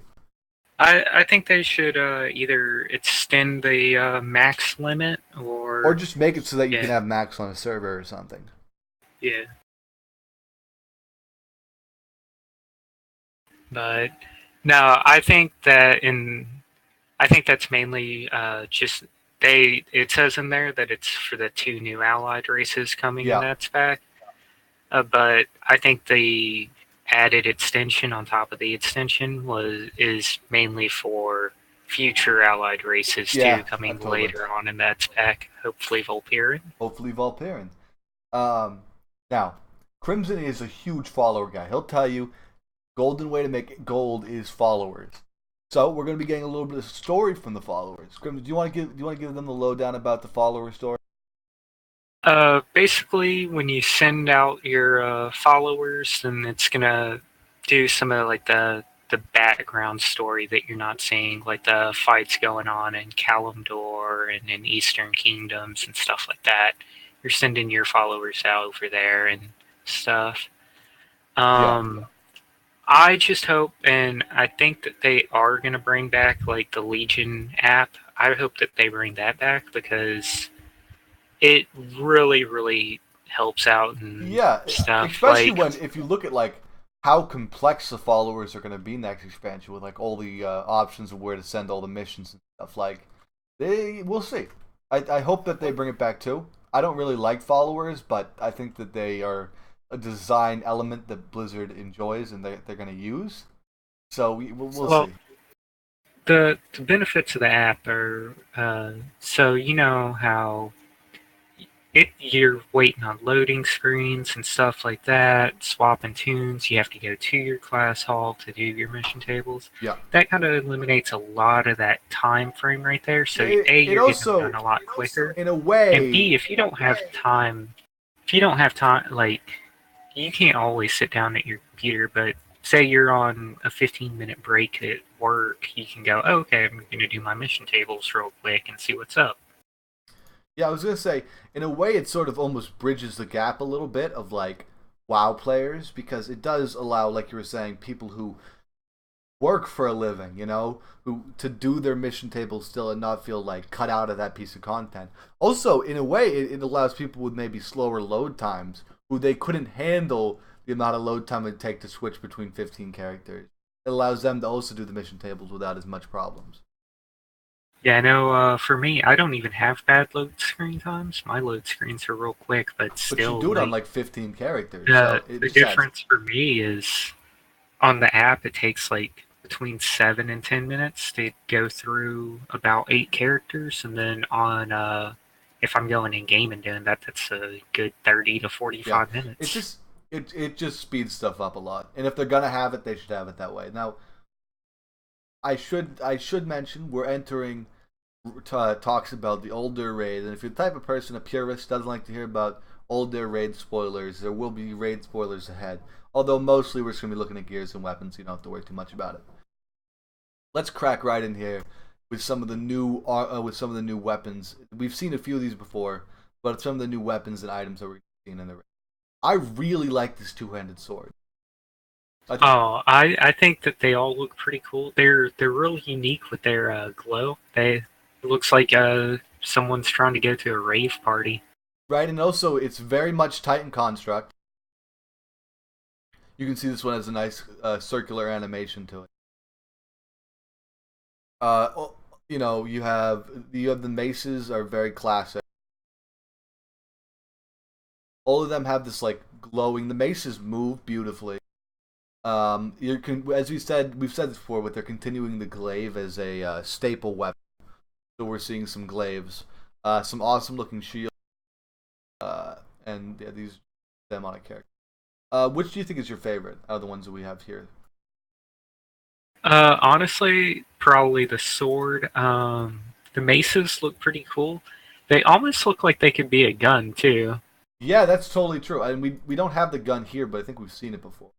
Speaker 2: I think they should either extend the max limit
Speaker 1: Or
Speaker 2: or
Speaker 1: just make it so that you can
Speaker 2: yeah,
Speaker 1: have max on a server or something.
Speaker 2: yeah. But no, I think that's mainly just they. It says in there that it's for the two new allied races coming in
Speaker 1: Yeah.
Speaker 2: that spec. But I think the added extension on top of the extension is mainly for future allied races
Speaker 1: Yeah,
Speaker 2: too, coming
Speaker 1: totally.
Speaker 2: later on in that spec. Hopefully, Volpyrin.
Speaker 1: Hopefully Valpyrin. Um, Now, Crimson is a huge follower guy. He'll tell you golden way to make gold is followers. So we're going to be getting a little bit of story from the followers. Crimson, do you want to give them the lowdown about the follower story?
Speaker 2: Basically, when you send out your followers, then it's gonna do some of like the the background story that you're not seeing, like the fights going on in Kalimdor and in Eastern Kingdoms and stuff like that. You're sending your followers out over there and stuff.
Speaker 1: Yeah.
Speaker 2: I just hope, and I think that they are going to bring back like the Legion app. I hope that they bring that back because it really, really helps out and
Speaker 1: Yeah,
Speaker 2: stuff.
Speaker 1: especially
Speaker 2: Like,
Speaker 1: when if you look at like how complex the followers are going to be next expansion with like all the options of where to send all the missions and stuff. Like, we'll see. I hope that they bring it back too. I don't really like followers, but I think that they are a design element that Blizzard enjoys and they're going to use. So we'll
Speaker 2: well,
Speaker 1: see.
Speaker 2: the benefits of the app are so you know how you're waiting on loading screens and stuff like that, swapping tunes. You have to go to your class hall to do your mission tables.
Speaker 1: Yeah.
Speaker 2: That kind of eliminates a lot of that time frame right there. So
Speaker 1: It
Speaker 2: you're getting them done
Speaker 1: also,
Speaker 2: a lot quicker,
Speaker 1: in a
Speaker 2: and
Speaker 1: way,
Speaker 2: B, if you don't have time, like you can't always sit down at your computer, but say you're on a 15-minute break at work, you can go, oh, okay, I'm going to do my mission tables real quick and see what's up.
Speaker 1: yeah, I was gonna say, in a way, it sort of almost bridges the gap a little bit of like WoW players because it does allow, like you were saying, people who work for a living, who to do their mission table still and not feel like cut out of that piece of content. Also, in a way, it allows people with maybe slower load times who they couldn't handle the amount of load time it'd take to switch between 15 characters. It allows them to also do the mission tables without as much problems.
Speaker 2: Yeah, I know for me, I don't even have bad load screen times. My load screens are real quick, but
Speaker 1: But you
Speaker 2: still,
Speaker 1: do it on
Speaker 2: like,
Speaker 1: like 15 characters,
Speaker 2: the,
Speaker 1: so it
Speaker 2: the
Speaker 1: just adds.
Speaker 2: difference for me is on the app, it takes like between 7 and 10 minutes to go through about 8 characters, and then on if I'm going in game and doing that, that's a good 30 to
Speaker 1: Yeah,
Speaker 2: 45
Speaker 1: it
Speaker 2: minutes.
Speaker 1: just it just speeds stuff up a lot. And if they're gonna have it, they should have it that way. Now, I should mention we're entering talks about the Uldir raid, and if you're the type of person, a purist, doesn't like to hear about Uldir raid spoilers, there will be raid spoilers ahead. Although mostly we're just gonna be looking at gears and weapons, so you don't have to worry too much about it. Let's crack right in here with some of the new weapons. We've seen a few of these before, but some of the new weapons and items that we're seeing in the raid. I really like this two-handed sword. I think,
Speaker 2: Oh, I think that they all look pretty cool. They're really unique with their glow. It looks like someone's trying to go to a rave party.
Speaker 1: right, and also it's very much Titan construct. You can see this one has a nice circular animation to it. You have the maces are very classic. All of them have this like glowing. The maces move beautifully. As we've said this before, but they're continuing the glaive as a staple weapon. So we're seeing some glaives, some awesome looking shields, and yeah, these demonic characters. Which do you think is your favorite out of the ones that we have here?
Speaker 2: Honestly, probably the sword. The maces look pretty cool. They almost look like they could be a gun too.
Speaker 1: Yeah, that's totally true. And we don't have the gun here, but I think we've seen it before.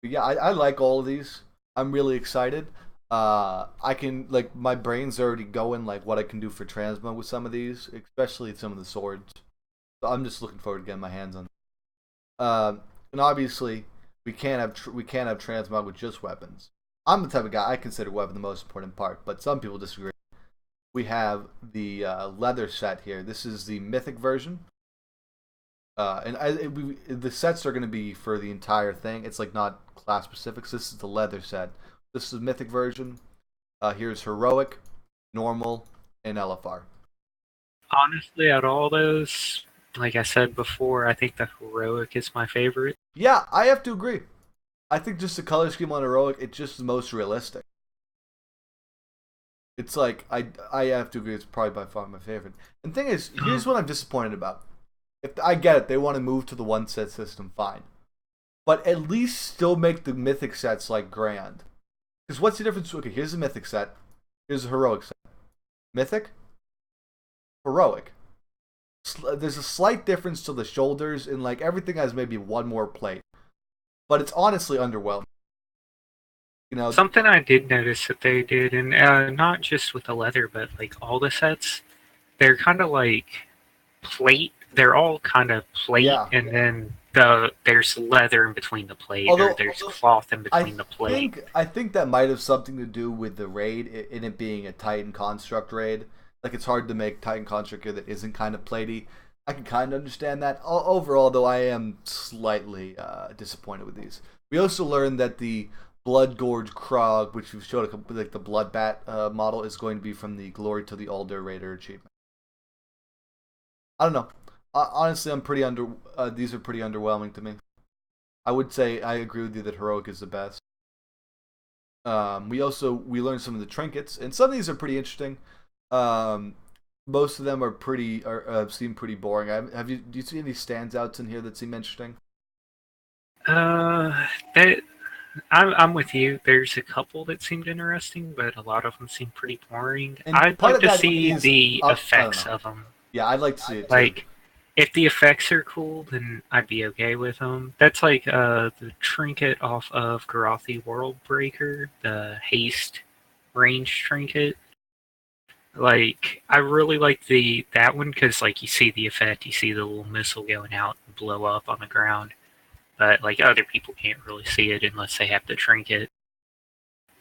Speaker 1: But yeah, I like all of these. I'm really excited. I can like my brain's already going like what I can do for transmo with some of these, especially some of the swords. So I'm just looking forward to getting my hands on. And obviously we can't have transmog with just weapons. I'm the type of guy I consider weapon the most important part, but some people disagree. We have the leather set here. This is the mythic version. The sets are going to be for the entire thing. It's like not class specific. So this is the leather set. This is mythic version. Here's heroic, normal, and LFR.
Speaker 2: Honestly, out of all those, like I said before, I think the heroic is my favorite.
Speaker 1: Yeah, I have to agree. I think just the color scheme on heroic, it's just the most realistic. It's like I have to agree. It's probably by far my favorite. And the thing is, here's what I'm disappointed about. If I get it, they want to move to the one set system, fine. But at least still make the mythic sets like grand. Because what's the difference? Okay, here's a mythic set. Here's a heroic set. Mythic, heroic. There's a slight difference to the shoulders, and like everything has maybe one more plate. But it's honestly underwhelming. You know,
Speaker 2: Something I did notice that they did, and not just with the leather, but like all the sets, they're kind of like plate. They're all kind of plate,
Speaker 1: yeah.
Speaker 2: and then there's leather in between the plate, or
Speaker 1: Although
Speaker 2: there's cloth in
Speaker 1: I
Speaker 2: between the plate.
Speaker 1: think that might have something to do with the raid in it being a Titan construct raid. Like it's hard to make Titan construct that isn't kind of platey. I can kind of understand that. Overall, though, I am slightly disappointed with these. We also learned that the Blood Gorge Krog, which we showed like the Bloodbat model, is going to be from the Glory to the Uldir Raider achievement. I don't know. Honestly, I'm pretty under. These are pretty underwhelming to me. I would say I agree with you that heroic is the best. We learned some of the trinkets, and some of these are pretty interesting. Um, Most of them seem pretty boring. Do you see any standouts in here that seem interesting?
Speaker 2: That I'm with you. There's a couple that seemed interesting, but a lot of them seem pretty boring.
Speaker 1: And
Speaker 2: I'd
Speaker 1: part
Speaker 2: like
Speaker 1: of
Speaker 2: to
Speaker 1: that
Speaker 2: see
Speaker 1: is
Speaker 2: the
Speaker 1: I don't
Speaker 2: effects
Speaker 1: know.
Speaker 2: of them.
Speaker 1: Yeah, I'd like to see it too.
Speaker 2: Like, if the effects are cool, then I'd be okay with them. That's like the trinket off of Garathi World Breaker, the haste range trinket. Like, I really like the that one because like you see the effect, you see the little missile going out and blow up on the ground. But like other people can't really see it unless they have the trinket.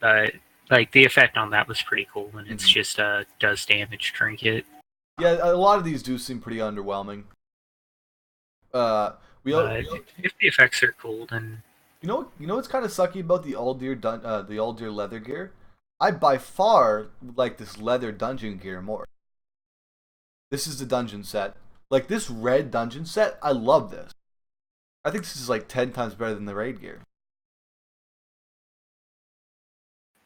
Speaker 2: But like the effect on that was pretty cool, and it's
Speaker 1: Mhm.
Speaker 2: just a does damage trinket.
Speaker 1: Yeah, a lot of these do seem pretty underwhelming. Uh, we o-
Speaker 2: But if the effects are cool, then
Speaker 1: You know what's kind of sucky about the Uldir leather gear? I by far like this leather dungeon gear more. This is the dungeon set. Like this red dungeon set, I love this. I think this is like 10 times better than the raid gear.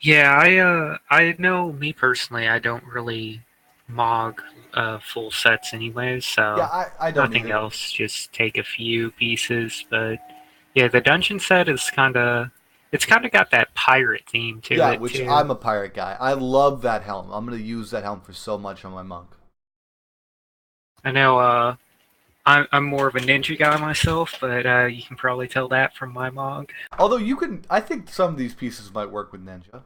Speaker 2: yeah, I know me personally, I don't really mog full sets anyways,
Speaker 1: Yeah,
Speaker 2: so
Speaker 1: I don't
Speaker 2: nothing
Speaker 1: either.
Speaker 2: else. Just take a few pieces, but yeah, the dungeon set is it's kind of got that pirate theme to
Speaker 1: Yeah,
Speaker 2: it
Speaker 1: which
Speaker 2: too.
Speaker 1: I'm a pirate guy. I love that helm. I'm gonna use that helm for so much on my monk.
Speaker 2: I know I'm more of a ninja guy myself, but you can probably tell that from my mog.
Speaker 1: Although I think some of these pieces might work with ninja,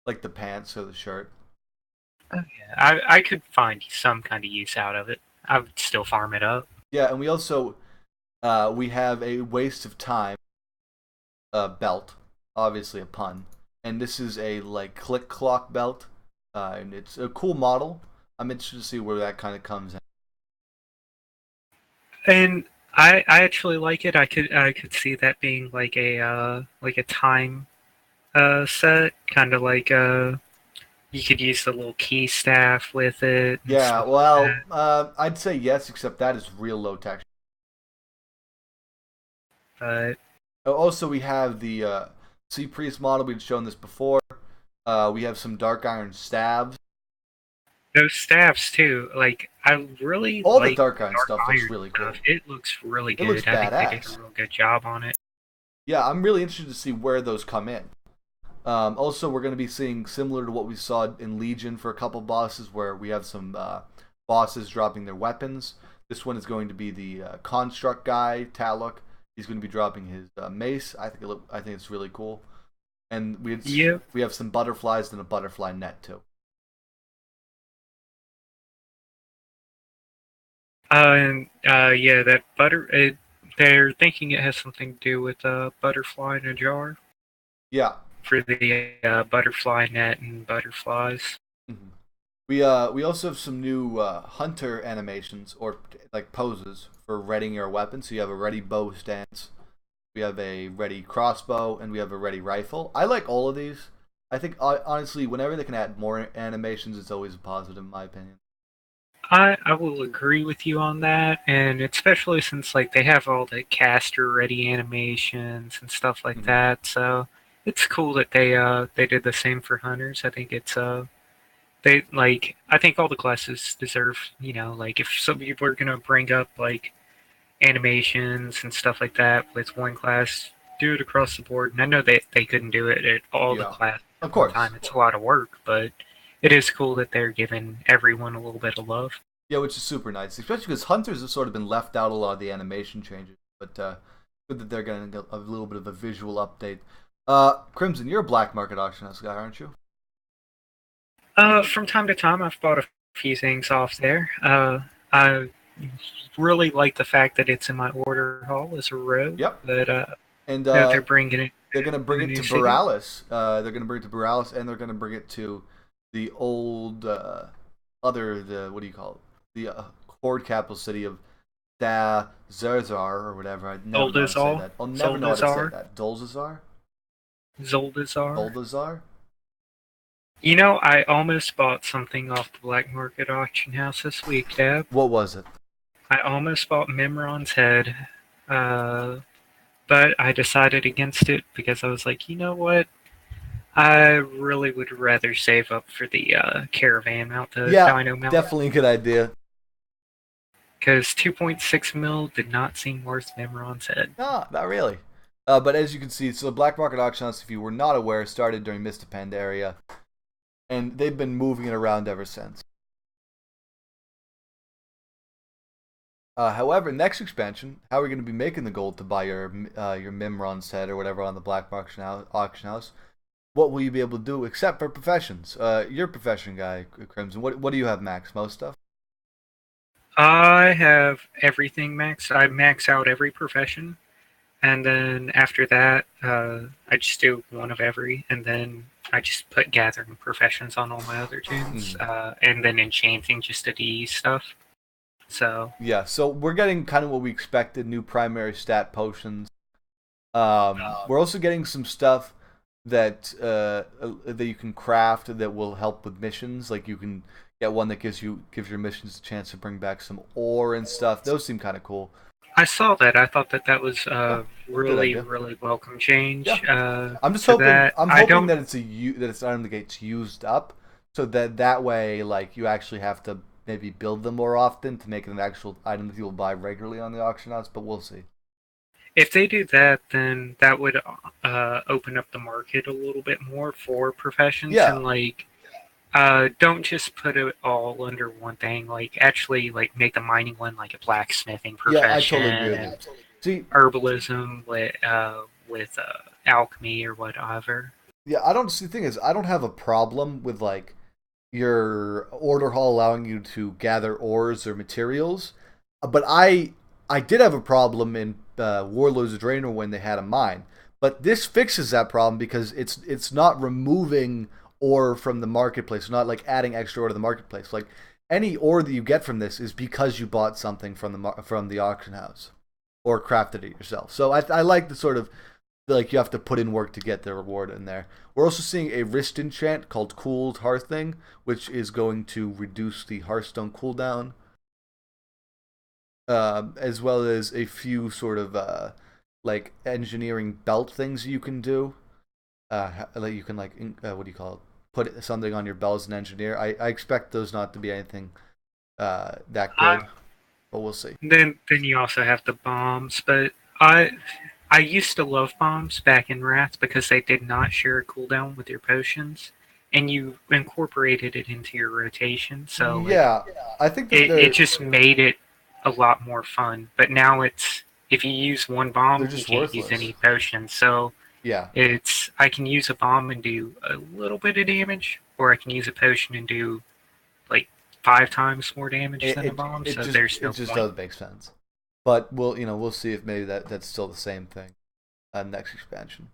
Speaker 1: like the pants or the shirt.
Speaker 2: Oh, yeah, I could find some kind of use out of it. I would still farm it up.
Speaker 1: Yeah, and we have a waste of time belt, obviously a pun, and this is a like click clock belt, and it's a cool model. I'm interested to see where that kind of comes in.
Speaker 2: And I actually like it. I could see that being like a time set, kind of like you could use the little key staff with it and
Speaker 1: Yeah,
Speaker 2: stuff like
Speaker 1: well,
Speaker 2: that.
Speaker 1: I'd say yes, except that is real low texture.
Speaker 2: But
Speaker 1: Also, we have the Sea Priest model. We've shown this before. We have some Dark Iron stabs.
Speaker 2: those staffs too, like I really
Speaker 1: All the
Speaker 2: like
Speaker 1: Dark
Speaker 2: the
Speaker 1: Iron
Speaker 2: dark
Speaker 1: stuff looks
Speaker 2: iron
Speaker 1: really
Speaker 2: stuff.
Speaker 1: cool.
Speaker 2: It looks really
Speaker 1: It looks
Speaker 2: good. I think they did a
Speaker 1: badass.
Speaker 2: real good job on it.
Speaker 1: Yeah, I'm really interested to see where those come in. Also, we're going to be seeing similar to what we saw in Legion for a couple bosses, where we have some bosses dropping their weapons. This one is going to be the construct guy, Taluk. He's going to be dropping his mace. I think it's really cool. And
Speaker 2: Yep.
Speaker 1: we have some butterflies and a butterfly net too.
Speaker 2: Yeah, that they're thinking it has something to do with a butterfly in a jar
Speaker 1: Yeah.
Speaker 2: for the butterfly net and butterflies.
Speaker 1: Mm-hmm. We also have some new hunter animations or like poses for readying your weapon. So you have a ready bow stance, we have a ready crossbow, and we have a ready rifle. I like all of these. I think honestly, whenever they can add more animations, it's always a positive in my opinion.
Speaker 2: I will agree with you on that, and especially since like they have all the caster ready animations and stuff like
Speaker 1: Mm-hmm.
Speaker 2: that. So it's cool that they did the same for hunters. I think it's they like I think all the classes deserve, like if some people are gonna bring up like animations and stuff like that with one class, do it across the board. And I know they couldn't do it at all the
Speaker 1: Yeah,
Speaker 2: classes
Speaker 1: of
Speaker 2: at one
Speaker 1: course.
Speaker 2: time. It's a lot of work, but it is cool that they're giving everyone a little bit of love.
Speaker 1: Yeah, which is super nice, especially because hunters have sort of been left out a lot of the animation changes. But good that they're getting a little bit of a visual update. Crimson, you're a black market auction house guy, aren't you?
Speaker 2: From time to time, I've bought a few things off there. I really like the fact that it's in my order hall as a row,
Speaker 1: Yep.
Speaker 2: but
Speaker 1: And
Speaker 2: they're bringing it
Speaker 1: they're gonna
Speaker 2: to
Speaker 1: bring
Speaker 2: the
Speaker 1: it
Speaker 2: new
Speaker 1: to
Speaker 2: city.
Speaker 1: Borealis. They're gonna bring it to Borealis, and they're gonna bring it to the old the what do you call it? The horde capital city of Da Zerzar or whatever. I never know how to say
Speaker 2: Zoldazar,
Speaker 1: that. I'll never know how to say
Speaker 2: Zoldazar,
Speaker 1: that. Dolzazar?
Speaker 2: Zoldazar.
Speaker 1: Doldazar?
Speaker 2: You know, I almost bought something off the black market auction house this week, Deb.
Speaker 1: What was it?
Speaker 2: I almost bought Memron's head, uh, but I decided against it because I was like, you know what? I really would rather save up for the caravan mount, the
Speaker 1: Yeah,
Speaker 2: Dino mount,
Speaker 1: definitely a good idea.
Speaker 2: because 2.6 mil did not seem worth Memron's head.
Speaker 1: No, not really. But as you can see, so the black market auction house, if you were not aware, started during Mista Pandaria, and they've been moving it around ever since. However, next expansion, how are we going to be making the gold to buy your Mimron set or whatever on the black auction house? What will you be able to do except for professions? You're a profession guy, Crimson. What do you have, Max? Most stuff?
Speaker 2: I have everything maxed. I max out every profession, and then after that, I just do one of every, and then I just put gathering professions on all my other tunes,
Speaker 1: Mm.
Speaker 2: and then enchanting just to D stuff. So
Speaker 1: Yeah, so we're getting kind of what we expected: new primary stat potions. We're also getting some stuff that you can craft that will help with missions. Like you can get one that gives your missions a chance to bring back some ore and stuff. Those seem kind of cool.
Speaker 2: I saw that. I thought that that was
Speaker 1: Yeah,
Speaker 2: a
Speaker 1: good
Speaker 2: really,
Speaker 1: idea.
Speaker 2: really welcome
Speaker 1: Yeah,
Speaker 2: change
Speaker 1: I'm just
Speaker 2: to
Speaker 1: hoping.
Speaker 2: that.
Speaker 1: I'm
Speaker 2: I
Speaker 1: hoping
Speaker 2: don't.
Speaker 1: that that it's item that gets used up, so that way, like you actually have to maybe build them more often to make it an actual item that people buy regularly on the auction house. But we'll see.
Speaker 2: If they do that, then that would open up the market a little bit more for professions,
Speaker 1: Yeah,
Speaker 2: and like don't just put it all under one thing. Like actually, like make the mining one like a blacksmithing
Speaker 1: yeah, I
Speaker 2: profession
Speaker 1: totally agree with
Speaker 2: and
Speaker 1: you. See,
Speaker 2: herbalism with alchemy or whatever.
Speaker 1: yeah, I don't see. The thing is, I don't have a problem with like your order hall allowing you to gather ores or materials, but I did have a problem in Warlords of Draenor when they had a mine. But this fixes that problem because it's not removing ore from the marketplace. It's not like adding extra ore to the marketplace. Like any ore that you get from this is because you bought something from the auction house or crafted it yourself. So I like the sort of like you have to put in work to get the reward in there. We're also seeing a wrist enchant called Cooled Hearthing, which is going to reduce the Hearthstone cooldown, as well as a few sort of like engineering belt things you can do. Like you can like what do you call it? Put something on your belt as an engineer. I expect those not to be anything that
Speaker 2: I,
Speaker 1: good, but we'll see.
Speaker 2: then you also have the bombs, but I used to love bombs back in Wrath because they did not share a cooldown with your potions, and you incorporated it into your rotation, so
Speaker 1: Yeah, I think that
Speaker 2: it just made it a lot more fun. But now it's if you use one
Speaker 1: they're
Speaker 2: bomb, you
Speaker 1: just
Speaker 2: can't use
Speaker 1: worthless.
Speaker 2: any potions. So
Speaker 1: Yeah,
Speaker 2: it's I can use a bomb and do a little bit of damage, or I can use a potion and do like 5 times more damage than a bomb. So there's
Speaker 1: it
Speaker 2: no
Speaker 1: just
Speaker 2: point.
Speaker 1: does make sense. But we'll see if maybe that's still the same thing. Next expansion.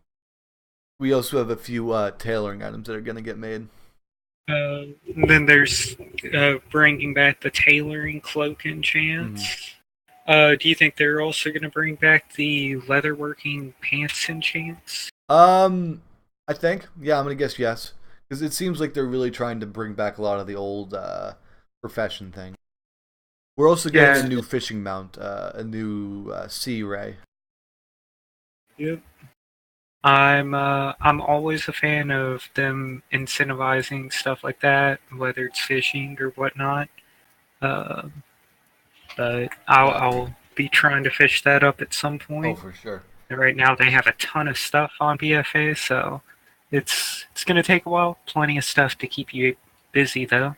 Speaker 1: We also have a few tailoring items that are gonna get made.
Speaker 2: Then there's bringing back the tailoring cloak
Speaker 1: Mm-hmm.
Speaker 2: enchants. Do you think they're also going to bring back the leatherworking pants enchants?
Speaker 1: I think yeah, I'm gonna guess yes because it seems like they're really trying to bring back a lot of the old profession thing. We're also getting a
Speaker 2: Yeah.
Speaker 1: new fishing mount, a new sea ray.
Speaker 2: Yep. I'm always a fan of them incentivizing stuff like that, whether it's fishing or whatnot. Uh, but
Speaker 1: Yeah.
Speaker 2: I'll be trying to fish that up at some
Speaker 1: Oh,
Speaker 2: point.
Speaker 1: for sure.
Speaker 2: Right now they have a ton of stuff on BFA, so it's gonna take a while. Plenty of stuff to keep you busy though.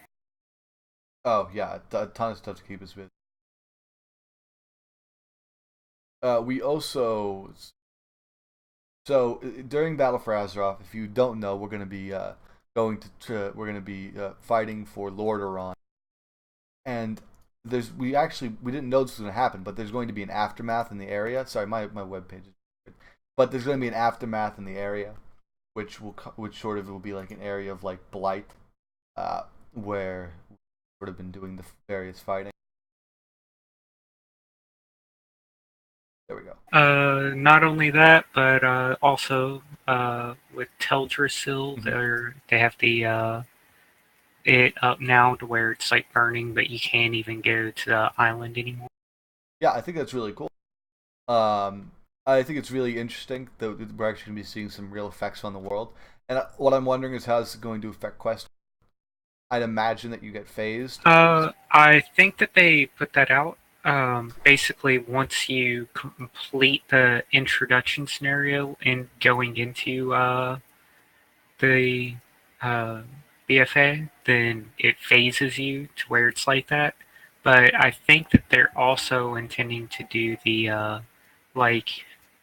Speaker 1: Oh yeah, a ton of stuff to keep us busy. We also So during Battle for Azeroth, if you don't know, we're going to be we're going to be fighting for Lord Iran, and we didn't know this was going to happen, but there's going to be an aftermath in the area. Sorry, my web page is good. But there's going to be an aftermath in the area, which sort of will be like an area of like blight, where we've sort of been doing the various fighting. There we go.
Speaker 2: Not only that, but also with Teldrassil,
Speaker 1: Mm-hmm.
Speaker 2: they have the it up now to where it's like burning, but you can't even go to the island anymore.
Speaker 1: Yeah, I think that's really cool. Um, I think it's really interesting that we're actually going to be seeing some real effects on the world. And what I'm wondering is how this is going to affect quest. I'd imagine that you get phased.
Speaker 2: I think that they put that out. Basically, once you complete the introduction scenario and going into the uh, BFA, then it phases you to where it's like that. But I think that they're also intending to do the like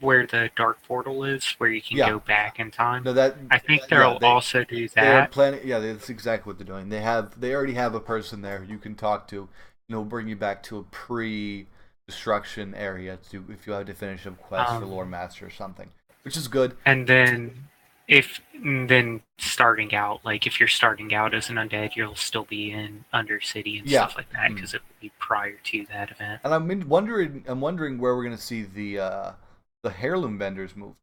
Speaker 2: where the dark portal is, where you can
Speaker 1: Yeah.
Speaker 2: go back in time.
Speaker 1: No, that
Speaker 2: I think
Speaker 1: yeah
Speaker 2: they'll also do
Speaker 1: they are
Speaker 2: that.
Speaker 1: planning. Yeah, that's exactly what they're doing. They already have a person there you can talk to. Bring you back to a pre-destruction area to if you have to finish a quest for Lore
Speaker 2: Um,
Speaker 1: Master or something, which is good.
Speaker 2: and then if then starting out, like if you're starting out as an undead, you'll still be in Undercity and
Speaker 1: Yeah.
Speaker 2: stuff like that
Speaker 1: Mm.
Speaker 2: because it will be prior to that event.
Speaker 1: And I'm wondering where we're gonna see the heirloom vendors move.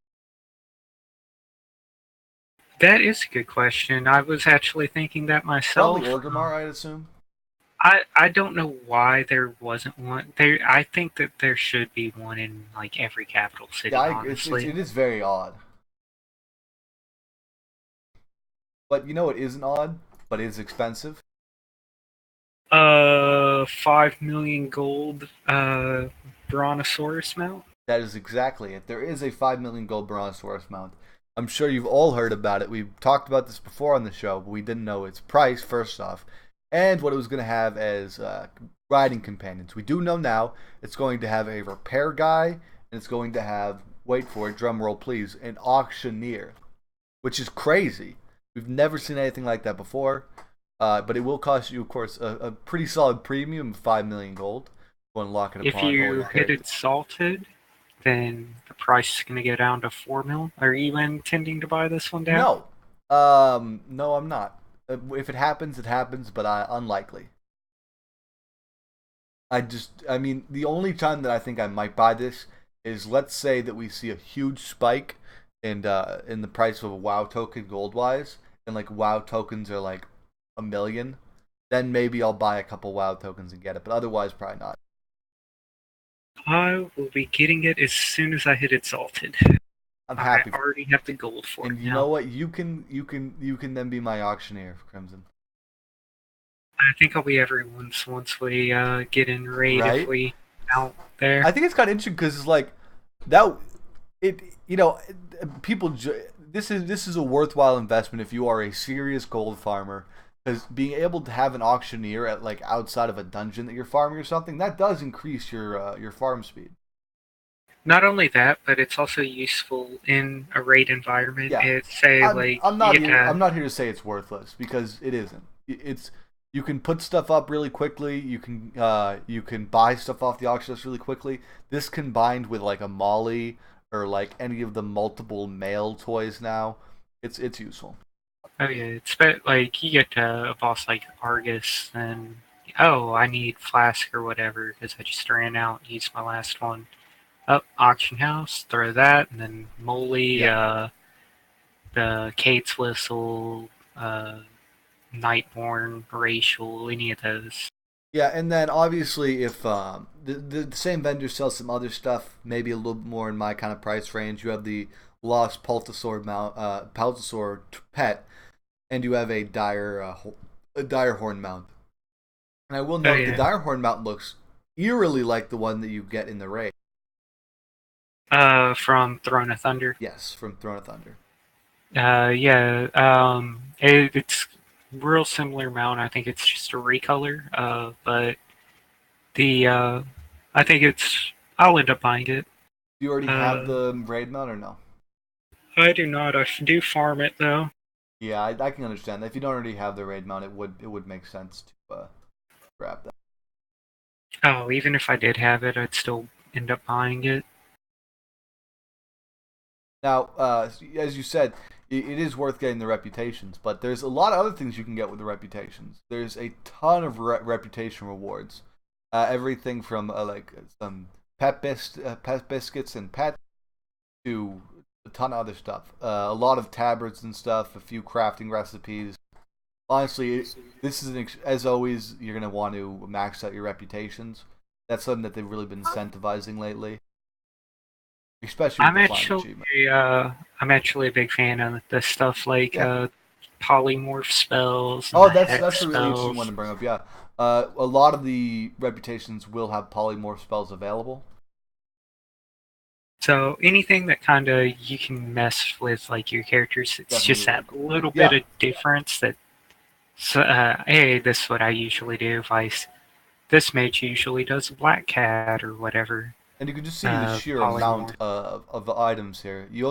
Speaker 2: That is a good question. I was actually thinking that
Speaker 1: Probably
Speaker 2: myself.
Speaker 1: Orgrimmar, I'd assume.
Speaker 2: I don't know why there wasn't one. There, I think that there should be one in like every capital
Speaker 1: Yeah,
Speaker 2: city.
Speaker 1: I agree.
Speaker 2: Honestly,
Speaker 1: It is very odd. But you know it isn't odd, but it is expensive.
Speaker 2: 5 million gold. Brontosaurus mount.
Speaker 1: That is exactly it. There is a 5 million gold Brontosaurus mount. I'm sure you've all heard about it. We've talked about this before on the show, but we didn't know its price first off, and what it was going to have as riding companions. We do know now it's going to have a repair guy, and it's going to have, wait for it, drum roll please, an auctioneer, which is crazy. We've never seen anything like that before. But it will cost you, of course, a pretty solid premium of 5 million gold to unlock it
Speaker 2: If
Speaker 1: upon all
Speaker 2: you
Speaker 1: your
Speaker 2: hit
Speaker 1: characters.
Speaker 2: it salted, then the price is going to go down to 4 mil. Are you intending to buy this one down?
Speaker 1: No, no, I'm not. If it happens, it happens, but unlikely. I mean, the only time that I think I might buy this is let's say that we see a huge spike in the price of a WoW token gold wise, and like WoW tokens are like 1 million. Then maybe I'll buy a couple WoW tokens and get it, but otherwise, probably not.
Speaker 2: I will be getting it as soon as I hit it salted.
Speaker 1: I'm
Speaker 2: I
Speaker 1: happy,
Speaker 2: already have the gold for it
Speaker 1: and you know
Speaker 2: now.
Speaker 1: what? You can then be my auctioneer, Crimson.
Speaker 2: I think I'll be everyone's once we get in raid if
Speaker 1: Right?
Speaker 2: we out there.
Speaker 1: I think it's kind of interesting because it's like that. It you know people. This is a worthwhile investment if you are a serious gold farmer. Because being able to have an auctioneer at like outside of a dungeon that you're farming or something, that does increase your farm speed.
Speaker 2: Not only that, but it's also useful in a raid environment.
Speaker 1: Yeah,
Speaker 2: It's say like
Speaker 1: I'm
Speaker 2: you
Speaker 1: not
Speaker 2: get
Speaker 1: here. I'm
Speaker 2: to
Speaker 1: not here to say it's worthless because it isn't. It's you can put stuff up really quickly. You can buy stuff off the auction house really quickly. This combined with like a Molly or like any of the multiple mail toys now, it's useful.
Speaker 2: oh yeah, it's like you get to a boss like Argus and oh I need flask or whatever because I just ran out and used my last one. Up auction house, throw that, and then Moly,
Speaker 1: Yeah.
Speaker 2: the Kate's whistle, Nightborn, Racial, any of those.
Speaker 1: Yeah, and then obviously if the same vendor sells some other stuff, maybe a little bit more in my kind of price range, you have the Lost Pultosaur pet, and you have a dire horn mount. And I will
Speaker 2: Oh
Speaker 1: note the
Speaker 2: yeah,
Speaker 1: dire horn mount looks eerily like the one that you get in the raid.
Speaker 2: from Throne of Thunder.
Speaker 1: Yes, from Throne of Thunder.
Speaker 2: Yeah, it's real similar mount. I think it's just a recolor. But the I think it's I'll end up buying it.
Speaker 1: Do you already have
Speaker 2: Uh,
Speaker 1: the raid mount or no?
Speaker 2: I do not. I do farm it though.
Speaker 1: Yeah, I can understand that. If you don't already have the raid mount, it would make sense to grab that.
Speaker 2: Oh, even if I did have it, I'd still end up buying it.
Speaker 1: Now, as you said, it is worth getting the reputations, but there's a lot of other things you can get with the reputations. There's a ton of reputation rewards. Everything from like some pet biscuits and pet to a ton of other stuff. A lot of tabards and stuff, a few crafting recipes. Honestly, this is as always, you're gonna want to max out your reputations. That's something that they've really been incentivizing lately, especially with
Speaker 2: I'm
Speaker 1: the flying
Speaker 2: actually,
Speaker 1: achievement.
Speaker 2: I'm actually a big fan of the stuff like
Speaker 1: Yeah.
Speaker 2: polymorph spells and
Speaker 1: Oh,
Speaker 2: the
Speaker 1: that's
Speaker 2: hex
Speaker 1: a really interesting one
Speaker 2: spells.
Speaker 1: to bring up. Yeah, a lot of the reputations will have polymorph spells available.
Speaker 2: So anything that kind of you can mess with like your characters, it's
Speaker 1: Definitely
Speaker 2: just
Speaker 1: really
Speaker 2: that
Speaker 1: cool.
Speaker 2: little bit
Speaker 1: Yeah,
Speaker 2: of difference that. So, hey, this is what I usually do. If this mage usually does a black cat or whatever.
Speaker 1: and you can just see the sheer amount
Speaker 2: Polymorph.
Speaker 1: of items here. We're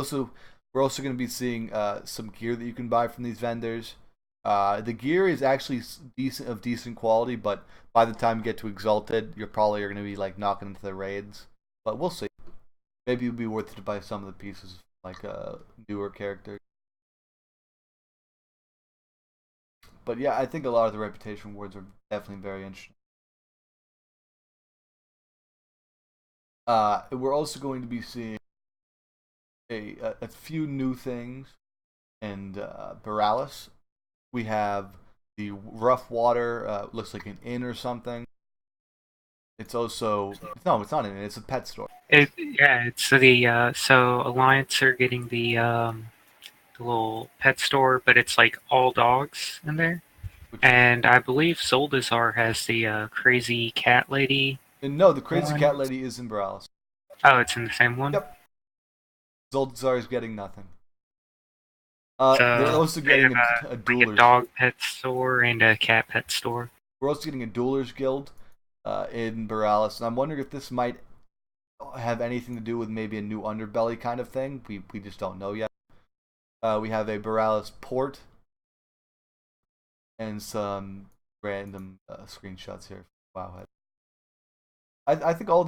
Speaker 1: also going to be seeing some gear that you can buy from these vendors. The gear is actually decent quality, but by the time you get to Exalted, you're probably going to be like knocking into the raids. But we'll see. Maybe it'll be worth it to buy some of the pieces, like newer characters. But yeah, I think a lot of the reputation awards are definitely very interesting. We're also going to be seeing a few new things in Borealis. We have the rough water, looks like an inn or something. It's also no, it's not an inn. It's a pet store.
Speaker 2: Yeah, it's the so Alliance are getting the little pet store, but it's like all dogs in there.
Speaker 1: Which
Speaker 2: And I believe Zoldazar has the crazy cat lady
Speaker 1: and no, the crazy
Speaker 2: one.
Speaker 1: cat lady is in Borealis.
Speaker 2: Oh, it's in the same one.
Speaker 1: Yep, Zoldazar is getting nothing. They're
Speaker 2: So
Speaker 1: also
Speaker 2: they have
Speaker 1: getting a
Speaker 2: like a
Speaker 1: duelers.
Speaker 2: dog pet store and a cat pet store.
Speaker 1: We're also getting a duelers guild in Borealis, and I'm wondering if this might have anything to do with maybe a new underbelly kind of thing. We just don't know yet. We have a Borealis port and some random screenshots here. Wow. I think all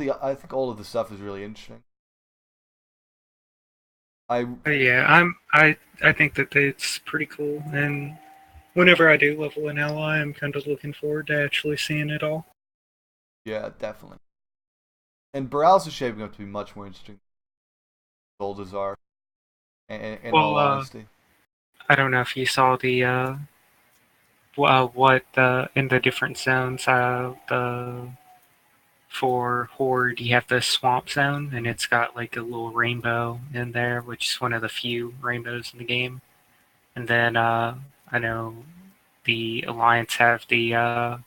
Speaker 1: of the stuff is really interesting. I
Speaker 2: But yeah, I think that it's pretty cool, and whenever I do level an ally, I'm kind of looking forward to actually seeing it all.
Speaker 1: Yeah, definitely. And Borealis is shaping up to be much more interesting than Goldazar. In
Speaker 2: Well,
Speaker 1: all honesty,
Speaker 2: I don't know if you saw the what in the different zones. The For Horde, you have the swamp zone, and it's got like a little rainbow in there, which is one of the few rainbows in the game. And then I know the Alliance have the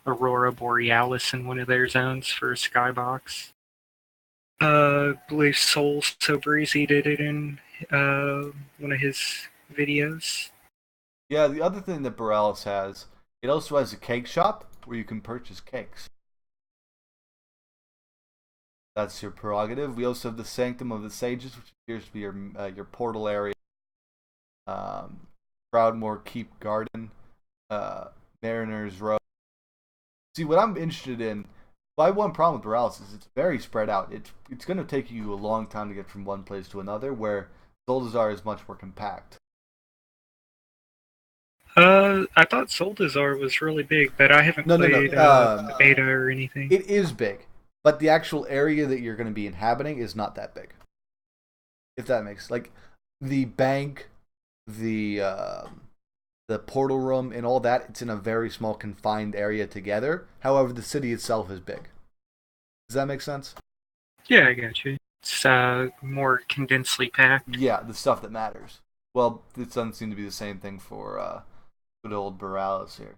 Speaker 2: Aurora Borealis in one of their zones for Skybox. I believe Soul So Breezy did it in one of his videos.
Speaker 1: yeah. The other thing that Borealis has, it also has a cake shop where you can purchase cakes. That's your prerogative. We also have the Sanctum of the Sages, which appears to be your portal area. Proudmoore Keep Garden, Mariners Row. See, what I'm interested in, my one problem with Borealis is it's very spread out. It's going to take you a long time to get from one place to another, where Zoldazar is much more compact.
Speaker 2: I thought Soldazar was really big, but I haven't
Speaker 1: No, no, no.
Speaker 2: played the beta or anything.
Speaker 1: It is big, but the actual area that you're going to be inhabiting is not that big. If that makes like the bank, the the portal room, and all that, it's in a very small confined area together. However, the city itself is big. Does that make sense?
Speaker 2: Yeah, I got you. It's more condensedly packed.
Speaker 1: Yeah, the stuff that matters. Well, it doesn't seem to be the same thing for good old Borealis here.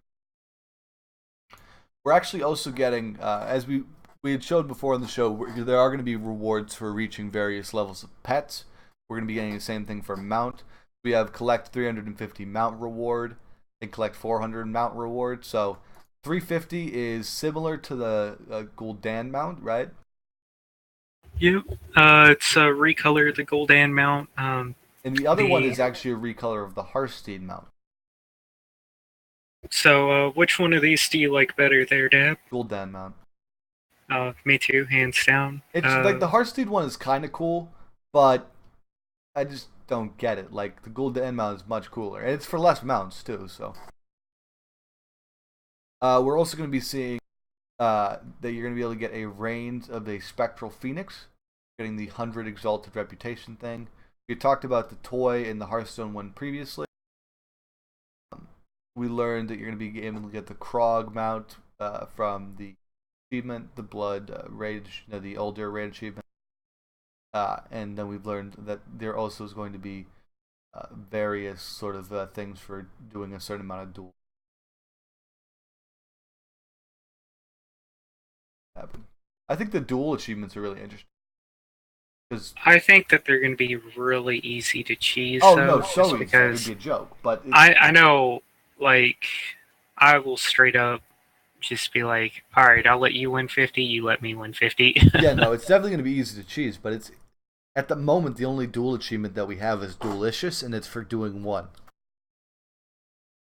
Speaker 1: We're actually also getting, as we had showed before on the show, there are going to be rewards for reaching various levels of pets. We're going to be getting the same thing for mount. We have collect 350 mount reward and collect 400 mount reward. So 350 is similar to the Gul'dan mount, right?
Speaker 2: Yep. It's recolor the Goldan mount.
Speaker 1: And the other one
Speaker 2: The
Speaker 1: is actually a recolor of the Hearthstone mount.
Speaker 2: so which one of these do you like better, there, Dad?
Speaker 1: Gul'dan mount.
Speaker 2: Me too, hands down.
Speaker 1: It's like the Hearthstone one is kind of cool, but I just don't get it. Like the Gul'dan mount is much cooler, and it's for less mounts too. So we're also going to be seeing that you're going to be able to get a range of a Spectral Phoenix, getting the 100 Exalted Reputation thing. We talked about the toy in the Hearthstone one previously. We learned that you're going to be able to get the Krog mount from the achievement, the Blood Raid, the Uldir Raid achievement. And then we've learned that there also is going to be various sort of things for doing a certain amount of duel. I think the duel achievements are really interesting.
Speaker 2: I think that they're going to be really easy to cheese.
Speaker 1: Oh
Speaker 2: though,
Speaker 1: no, so easy.
Speaker 2: because
Speaker 1: It would be a joke, but
Speaker 2: I know, like, I will straight up just be like, all right, I'll let you win 50, you let me win 50.
Speaker 1: yeah, no, it's definitely going to be easy to cheese. But it's at the moment the only duel achievement that we have is Duelicious, and it's for doing one.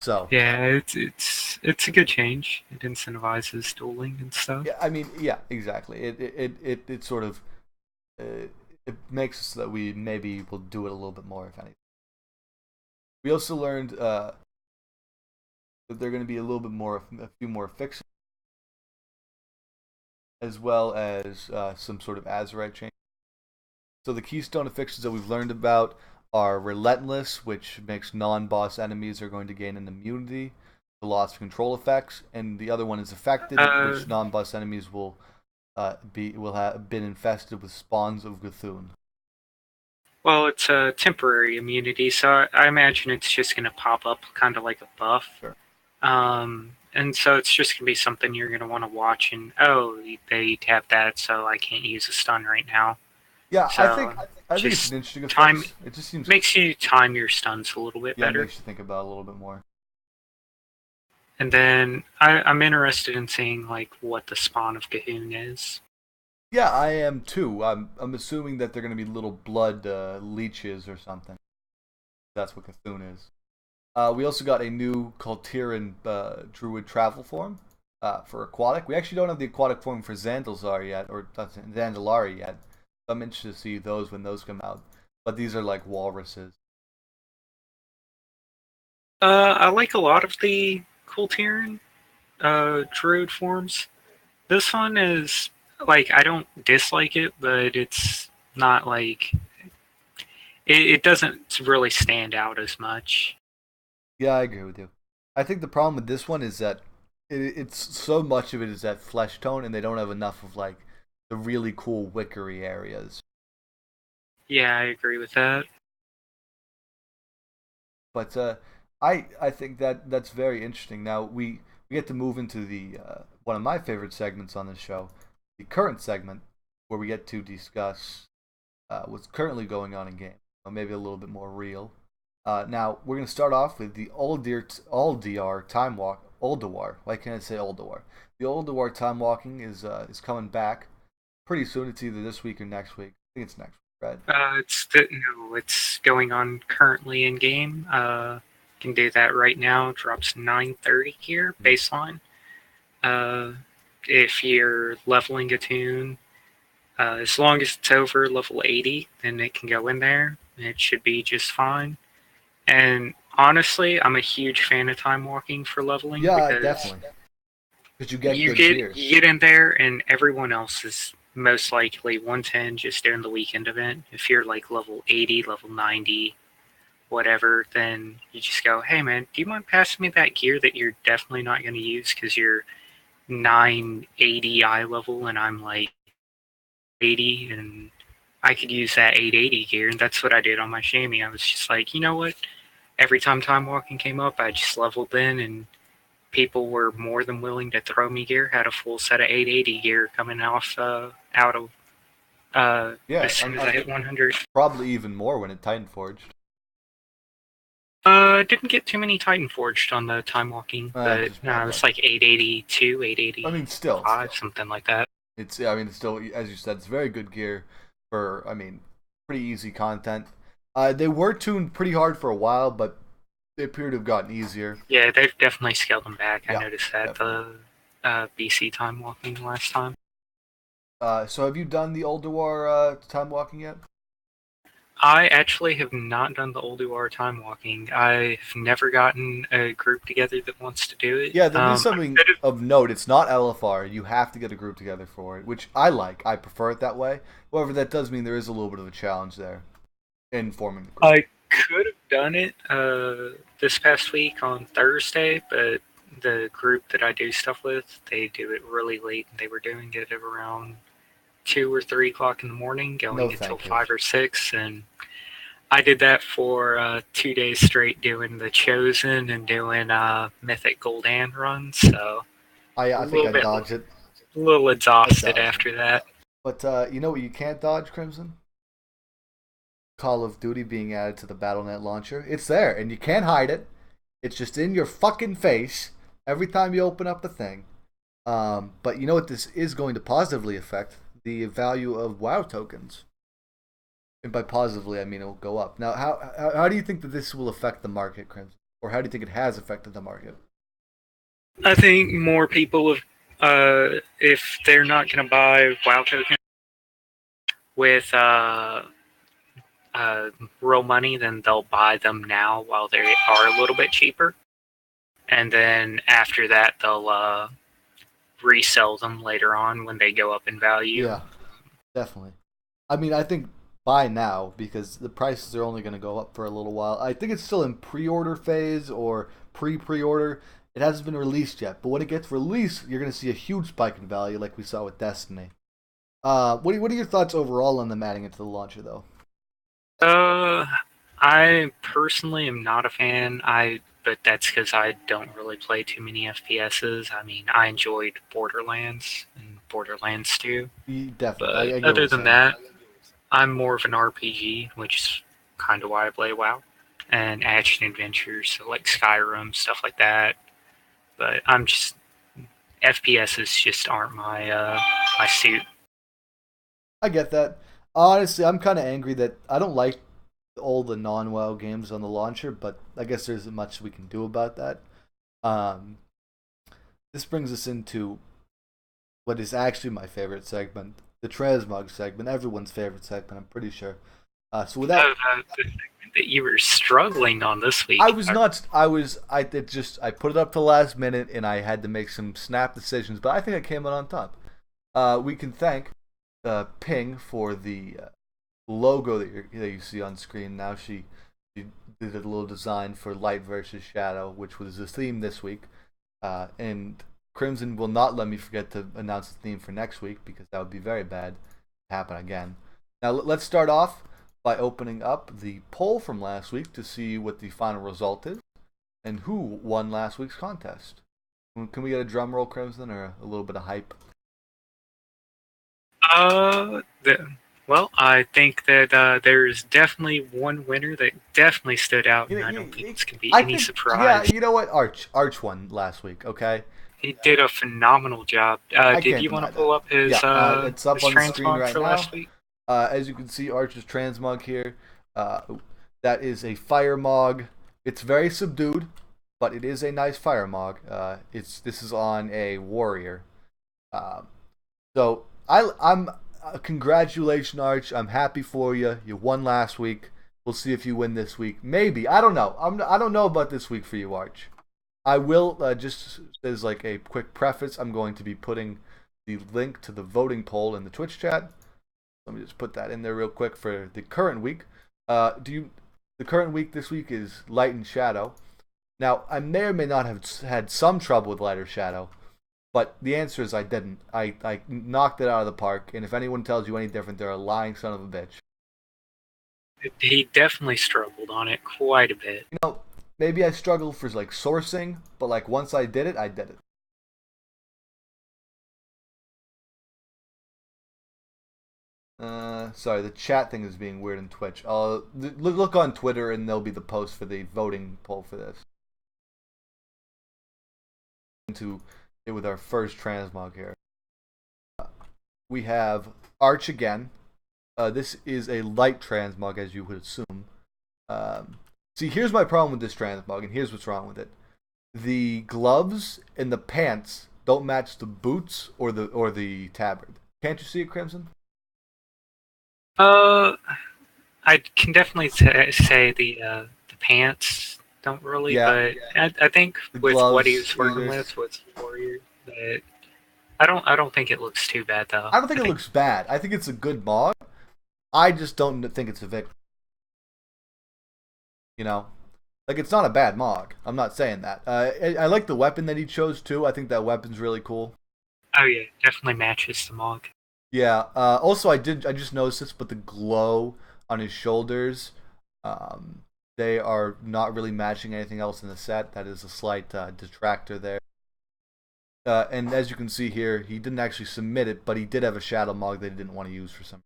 Speaker 1: So
Speaker 2: yeah, it's a good change. It incentivizes dueling and stuff.
Speaker 1: yeah, I mean, yeah, exactly. It sort of it makes it so that we maybe will do it a little bit more, if anything. We also learned that they're going to be a little bit more, a few more fixes, as well as some sort of Azerite change. So the keystone affixes that we've learned about are Relentless, which makes non-boss enemies are going to gain an immunity to loss of control effects, and the other one is Affected, which non-boss enemies will have been infested with spawns of G'thun.
Speaker 2: Well, it's a temporary immunity, so I imagine it's just going to pop up kind of like a buff.
Speaker 1: Sure.
Speaker 2: And so it's just going to be something you're going to want to watch, and oh, they have that, so I can't use a stun right now.
Speaker 1: Yeah,
Speaker 2: so
Speaker 1: I think it's an interesting effect.
Speaker 2: Time,
Speaker 1: it just seems
Speaker 2: makes you time your stuns a little bit better.
Speaker 1: It makes you think about it a little bit more.
Speaker 2: And then I'm interested in seeing like what the spawn of G'thun is.
Speaker 1: Yeah, I am too. I'm assuming that they're going to be little blood leeches or something. That's what G'thun is. We also got a new Kultiran Druid travel form for Aquatic. We actually don't have the Aquatic form for Zandalzar yet, or Zandalari yet. So I'm interested to see those when those come out. But these are like walruses.
Speaker 2: I like a lot of the Kultiran Druid forms. This one is like I don't dislike it, but it's not like it doesn't really stand out as much.
Speaker 1: Yeah, I agree with you. I think the problem with this one is that it's so much of it is that flesh tone, and they don't have enough of like the really cool wickery areas.
Speaker 2: Yeah, I agree with that.
Speaker 1: But I think that that's very interesting. Now we get to move into the one of my favorite segments on this show, the current segment, where we get to discuss what's currently going on in game, or maybe a little bit more real. Now we're going to start off with the Uldir time walk. Ulduar. Why can't I say Ulduar? The Ulduar time walking is coming back pretty soon. It's either this week or next week. I think it's next week, right?
Speaker 2: It's going on currently in game. Can do that right now. Drops 930 here baseline. If you're leveling a tune, as long as it's over level 80, then it can go in there. It should be just fine. And honestly, I'm a huge fan of time walking for leveling.
Speaker 1: Yeah, definitely. Because
Speaker 2: you get in there, and everyone else is most likely 110 just doing the weekend event. If you're like level 80, level 90, whatever, then you just go, hey man, do you mind passing me that gear that you're definitely not going to use because you're 980 eye level and I'm like 80, and I could use that 880 gear. And that's what I did on my chamois. I was just like, you know what? Every time time walking came up, I just leveled in, and people were more than willing to throw me gear. Had a full set of 880 gear coming off out of as soon as I hit 100.
Speaker 1: Probably even more when it Titan Forged.
Speaker 2: Didn't get too many Titan Forged on the time walking, but no, it's like 882, 880.
Speaker 1: I mean, still
Speaker 2: something like that.
Speaker 1: It's still, as you said, it's very good gear for, pretty easy content. They were tuned pretty hard for a while, but they appear to have gotten easier.
Speaker 2: Yeah, they've definitely scaled them back. I
Speaker 1: Yeah,
Speaker 2: noticed that
Speaker 1: definitely.
Speaker 2: the BC time walking last time.
Speaker 1: So have you done the Uldir time walking yet?
Speaker 2: I actually have not done the Ulduar time walking. I've never gotten a group together that wants to do it.
Speaker 1: Yeah, there is
Speaker 2: I
Speaker 1: something
Speaker 2: could have.
Speaker 1: of note. It's not LFR. You have to get a group together for it, which I like. I prefer it that way. However, that does mean there is a little bit of a challenge there in forming the group.
Speaker 2: I could have done it this past week on Thursday, but the group that I do stuff with, they do it really late. They were doing it at around 2 or 3 o'clock in the morning,
Speaker 1: No,
Speaker 2: going until
Speaker 1: thank you.
Speaker 2: 5 or 6, and I did that for 2 days straight, doing the Chosen and doing Mythic Goldan runs. So a
Speaker 1: I think
Speaker 2: little
Speaker 1: I
Speaker 2: bit,
Speaker 1: dodged it.
Speaker 2: a little
Speaker 1: I
Speaker 2: exhausted
Speaker 1: dodged it.
Speaker 2: after that.
Speaker 1: But you know what you can't dodge, Crimson? Call of Duty being added to the BattleNet launcher. It's there, and you can't hide it. It's just in your fucking face every time you open up the thing. But you know what this is going to positively affect? The value of WoW tokens. And by positively, I mean it will go up. Now, how do you think that this will affect the market, Crimson? Or how do you think it has affected the market?
Speaker 2: I think more people, if they're not going to buy WoW tokens with real money, then they'll buy them now while they are a little bit cheaper, and then after that they'll resell them later on when they go up in value.
Speaker 1: Yeah, definitely. I mean, I think buy now because the prices are only going to go up for a little while. I think it's still in pre-order phase or pre-pre-order. It hasn't been released yet, but when it gets released, you're going to see a huge spike in value, like we saw with Destiny. What are your thoughts overall on them adding it to the launcher, though?
Speaker 2: Uh, I personally am not a fan. But that's because I don't really play too many FPSs. I mean, I enjoyed Borderlands and Borderlands 2,
Speaker 1: Definitely,
Speaker 2: but
Speaker 1: I get what
Speaker 2: other
Speaker 1: you're
Speaker 2: than
Speaker 1: saying.
Speaker 2: that, I'm more of an RPG, which is kind of why I play WoW, and action adventures, so like Skyrim, stuff like that. But I'm just FPSs just aren't my suit.
Speaker 1: I get that. Honestly, I'm kind of angry that I don't like all the non-WoW games on the launcher, but I guess there's much we can do about that. Um, this brings us into what is actually my favorite segment, the transmog segment, everyone's favorite segment, I'm pretty sure. So without,
Speaker 2: The segment that you were struggling on this week.
Speaker 1: I was not, I was, I did just, I put it up to the last minute and I had to make some snap decisions, but I think I came out on top. We can thank Ping for the logo that you see on screen now. She did a little design for light versus shadow, which was the theme this week. And Crimson will not let me forget to announce the theme for next week because that would be very bad to happen again. Now let's start off by opening up the poll from last week to see what the final result is and who won last week's contest. Can we get a drum roll, Crimson, or a little bit of hype?
Speaker 2: Uh, the, well, I think that there's definitely one winner that definitely stood out, and I don't think it's gonna be
Speaker 1: I
Speaker 2: any
Speaker 1: think, yeah,
Speaker 2: surprise.
Speaker 1: you know what? Arch won last week, okay?
Speaker 2: He did a phenomenal job.
Speaker 1: I
Speaker 2: Did
Speaker 1: can't
Speaker 2: you want
Speaker 1: deny
Speaker 2: to pull
Speaker 1: that.
Speaker 2: up his
Speaker 1: Yeah, it's up
Speaker 2: his
Speaker 1: on the screen
Speaker 2: transmog
Speaker 1: right
Speaker 2: for
Speaker 1: now.
Speaker 2: last week?
Speaker 1: As you can see, Arch's transmog here. Uh, that is a fire mog. It's very subdued, but it is a nice fire mog. This is on a warrior. Um, so I'm congratulations, Arch. I'm happy for you. You won last week. We'll see if you win this week. Maybe I don't know. I don't know about this week for you, Arch. I will just as like a quick preface. I'm going to be putting the link to the voting poll in the Twitch chat. Let me just put that in there real quick for the current week. The current week this week is light and shadow. Now I may or may not have had some trouble with light or shadow, but the answer is I didn't. I knocked it out of the park, and if anyone tells you any different, they're a lying son of a bitch.
Speaker 2: He definitely struggled on it quite a bit.
Speaker 1: You know, maybe I struggled for like sourcing, but like once I did it, I did it. Sorry, the chat thing is being weird in Twitch. Look on Twitter, and there'll be the post for the voting poll for this. Into it with our first transmog here. We have Arch again. This is a light transmog, as you would assume. See, here's my problem with this transmog, and here's what's wrong with it. The gloves and the pants don't match the boots or the tabard. Can't you see it, Crimson?
Speaker 2: Uh, I can definitely say the pants don't really,
Speaker 1: Yeah,
Speaker 2: but I think
Speaker 1: the
Speaker 2: with what he
Speaker 1: gloves
Speaker 2: was working
Speaker 1: either.
Speaker 2: with Warrior, that I don't think it looks too bad though.
Speaker 1: I don't think
Speaker 2: I
Speaker 1: it
Speaker 2: think
Speaker 1: looks bad. I think it's a good mod. I just don't think it's a victory. You know, like it's not a bad mod. I'm not saying that. I like the weapon that he chose too. I think that weapon's really cool.
Speaker 2: oh yeah, definitely matches the mog.
Speaker 1: Yeah. Also, I just noticed this, but the glow on his shoulders, um, they are not really matching anything else in the set. That is a slight detractor there. And as you can see here, he didn't actually submit it, but he did have a shadow mog that he didn't want to use for some.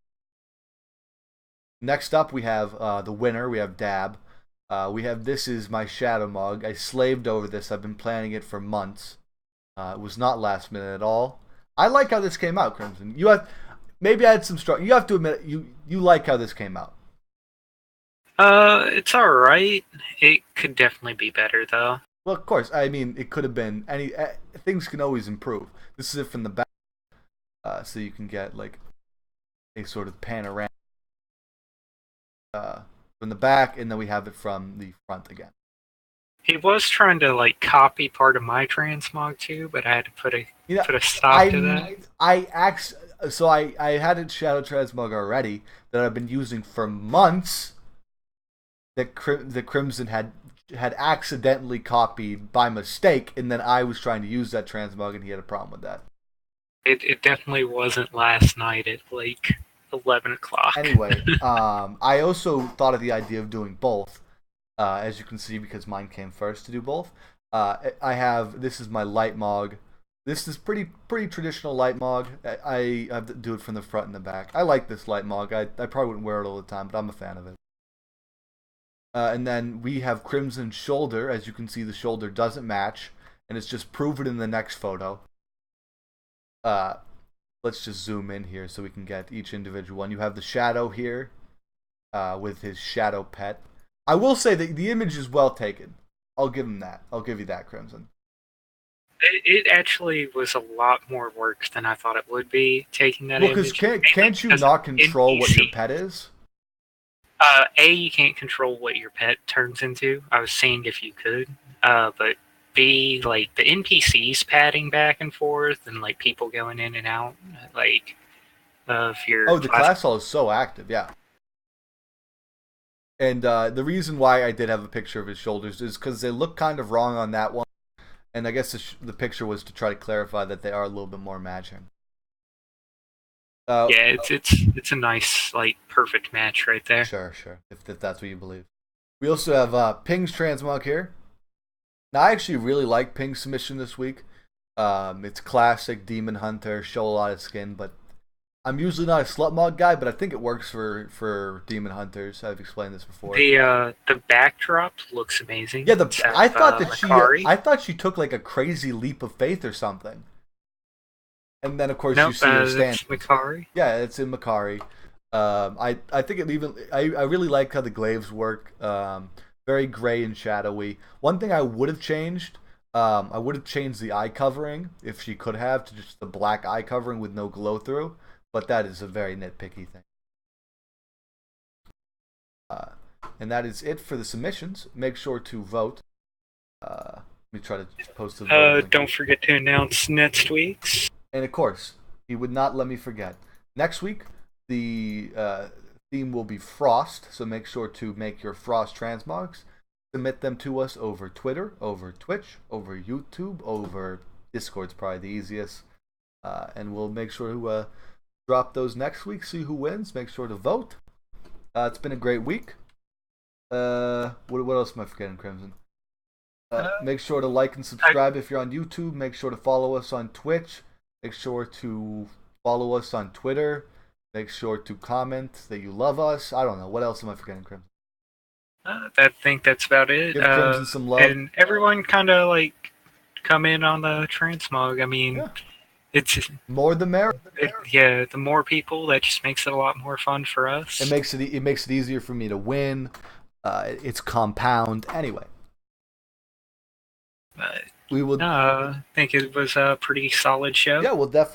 Speaker 1: Next up, we have the winner. We have Dab. We have This Is My Shadow Mog. I slaved over this. I've been planning it for months. It was not last minute at all. I like how this came out, Crimson. You have maybe I had some strong. You have to admit you like how this came out.
Speaker 2: It's all right. It could definitely be better though.
Speaker 1: Well, of course. I mean, it could have been any. Things can always improve. This is it from the back, so you can get like a sort of panorama from the back, and then we have it from the front again.
Speaker 2: He was trying to like copy part of my transmog too, but I had to put a
Speaker 1: You know,
Speaker 2: put a stop to that.
Speaker 1: I had a shadow transmog already that I've been using for months. That the Crimson had accidentally copied by mistake, and then I was trying to use that transmog, and he had a problem with that.
Speaker 2: It definitely wasn't last night at like 11 o'clock.
Speaker 1: Anyway, I also thought of the idea of doing both, as you can see, because mine came first to do both. I have This Is My Light Mog. This is pretty traditional light mog. I have to do it from the front and the back. I like this light mog. I probably wouldn't wear it all the time, but I'm a fan of it. And then we have Crimson Shoulder. As you can see, the shoulder doesn't match, and it's just proven in the next photo. Let's just zoom in here so we can get each individual one. You have the Shadow here with his Shadow pet. I will say that the image is well taken. I'll give him that. I'll give you that, Crimson.
Speaker 2: It actually was a lot more work than I thought it would be taking that
Speaker 1: Well, because
Speaker 2: image.
Speaker 1: can't you not control what your pet is?
Speaker 2: You can't control what your pet turns into. I was seeing if you could. But B, like the NPCs padding back and forth and like people going in and out, like of your.
Speaker 1: Oh, the class hall is so active, yeah. And the reason why I did have a picture of his shoulders is because they look kind of wrong on that one. And I guess the picture was to try to clarify that they are a little bit more matching.
Speaker 2: Yeah, it's a nice, like, perfect match right there.
Speaker 1: Sure. If that's what you believe. We also have Ping's transmog here. Now, I actually really like Ping's submission this week. It's classic Demon Hunter, show a lot of skin, but I'm usually not a slut mod guy, but I think it works for Demon Hunters. I've explained this before.
Speaker 2: The backdrop looks amazing.
Speaker 1: Yeah, I thought that
Speaker 2: Makari.
Speaker 1: she took like a crazy leap of faith or something. And then of course
Speaker 2: Nope,
Speaker 1: you see her stand.
Speaker 2: that's Makari.
Speaker 1: Yeah, it's in Makari. I think it even I really like how the glaives work. Very gray and shadowy. One thing I would have changed, I would have changed the eye covering if she could have to just the black eye covering with no glow through. But that is a very nitpicky thing. And that is it for the submissions. Make sure to vote. Let me try to post the vote.
Speaker 2: Don't forget to announce next week's.
Speaker 1: And of course, he would not let me forget. Next week, the theme will be Frost, so make sure to make your Frost transmogs. Submit them to us over Twitter, over Twitch, over YouTube, over Discord's probably the easiest. And we'll make sure to drop those next week, see who wins. Make sure to vote. It's been a great week. What else am I forgetting, Crimson? Make sure to like and subscribe if you're on YouTube. Make sure to follow us on Twitch. Make sure to follow us on Twitter. Make sure to comment that you love us. I don't know. What else am I forgetting, Crimson?
Speaker 2: I think that's about it.
Speaker 1: Give Crimson some love.
Speaker 2: And everyone kind of like come in on the transmog. I mean,
Speaker 1: Yeah.
Speaker 2: It's
Speaker 1: more the merrier.
Speaker 2: Yeah, the more people, that just makes it a lot more fun for us.
Speaker 1: It makes it easier for me to win. It's compound. Anyway,
Speaker 2: But
Speaker 1: we will.
Speaker 2: I think it was a pretty solid show.
Speaker 1: Yeah, we'll definitely.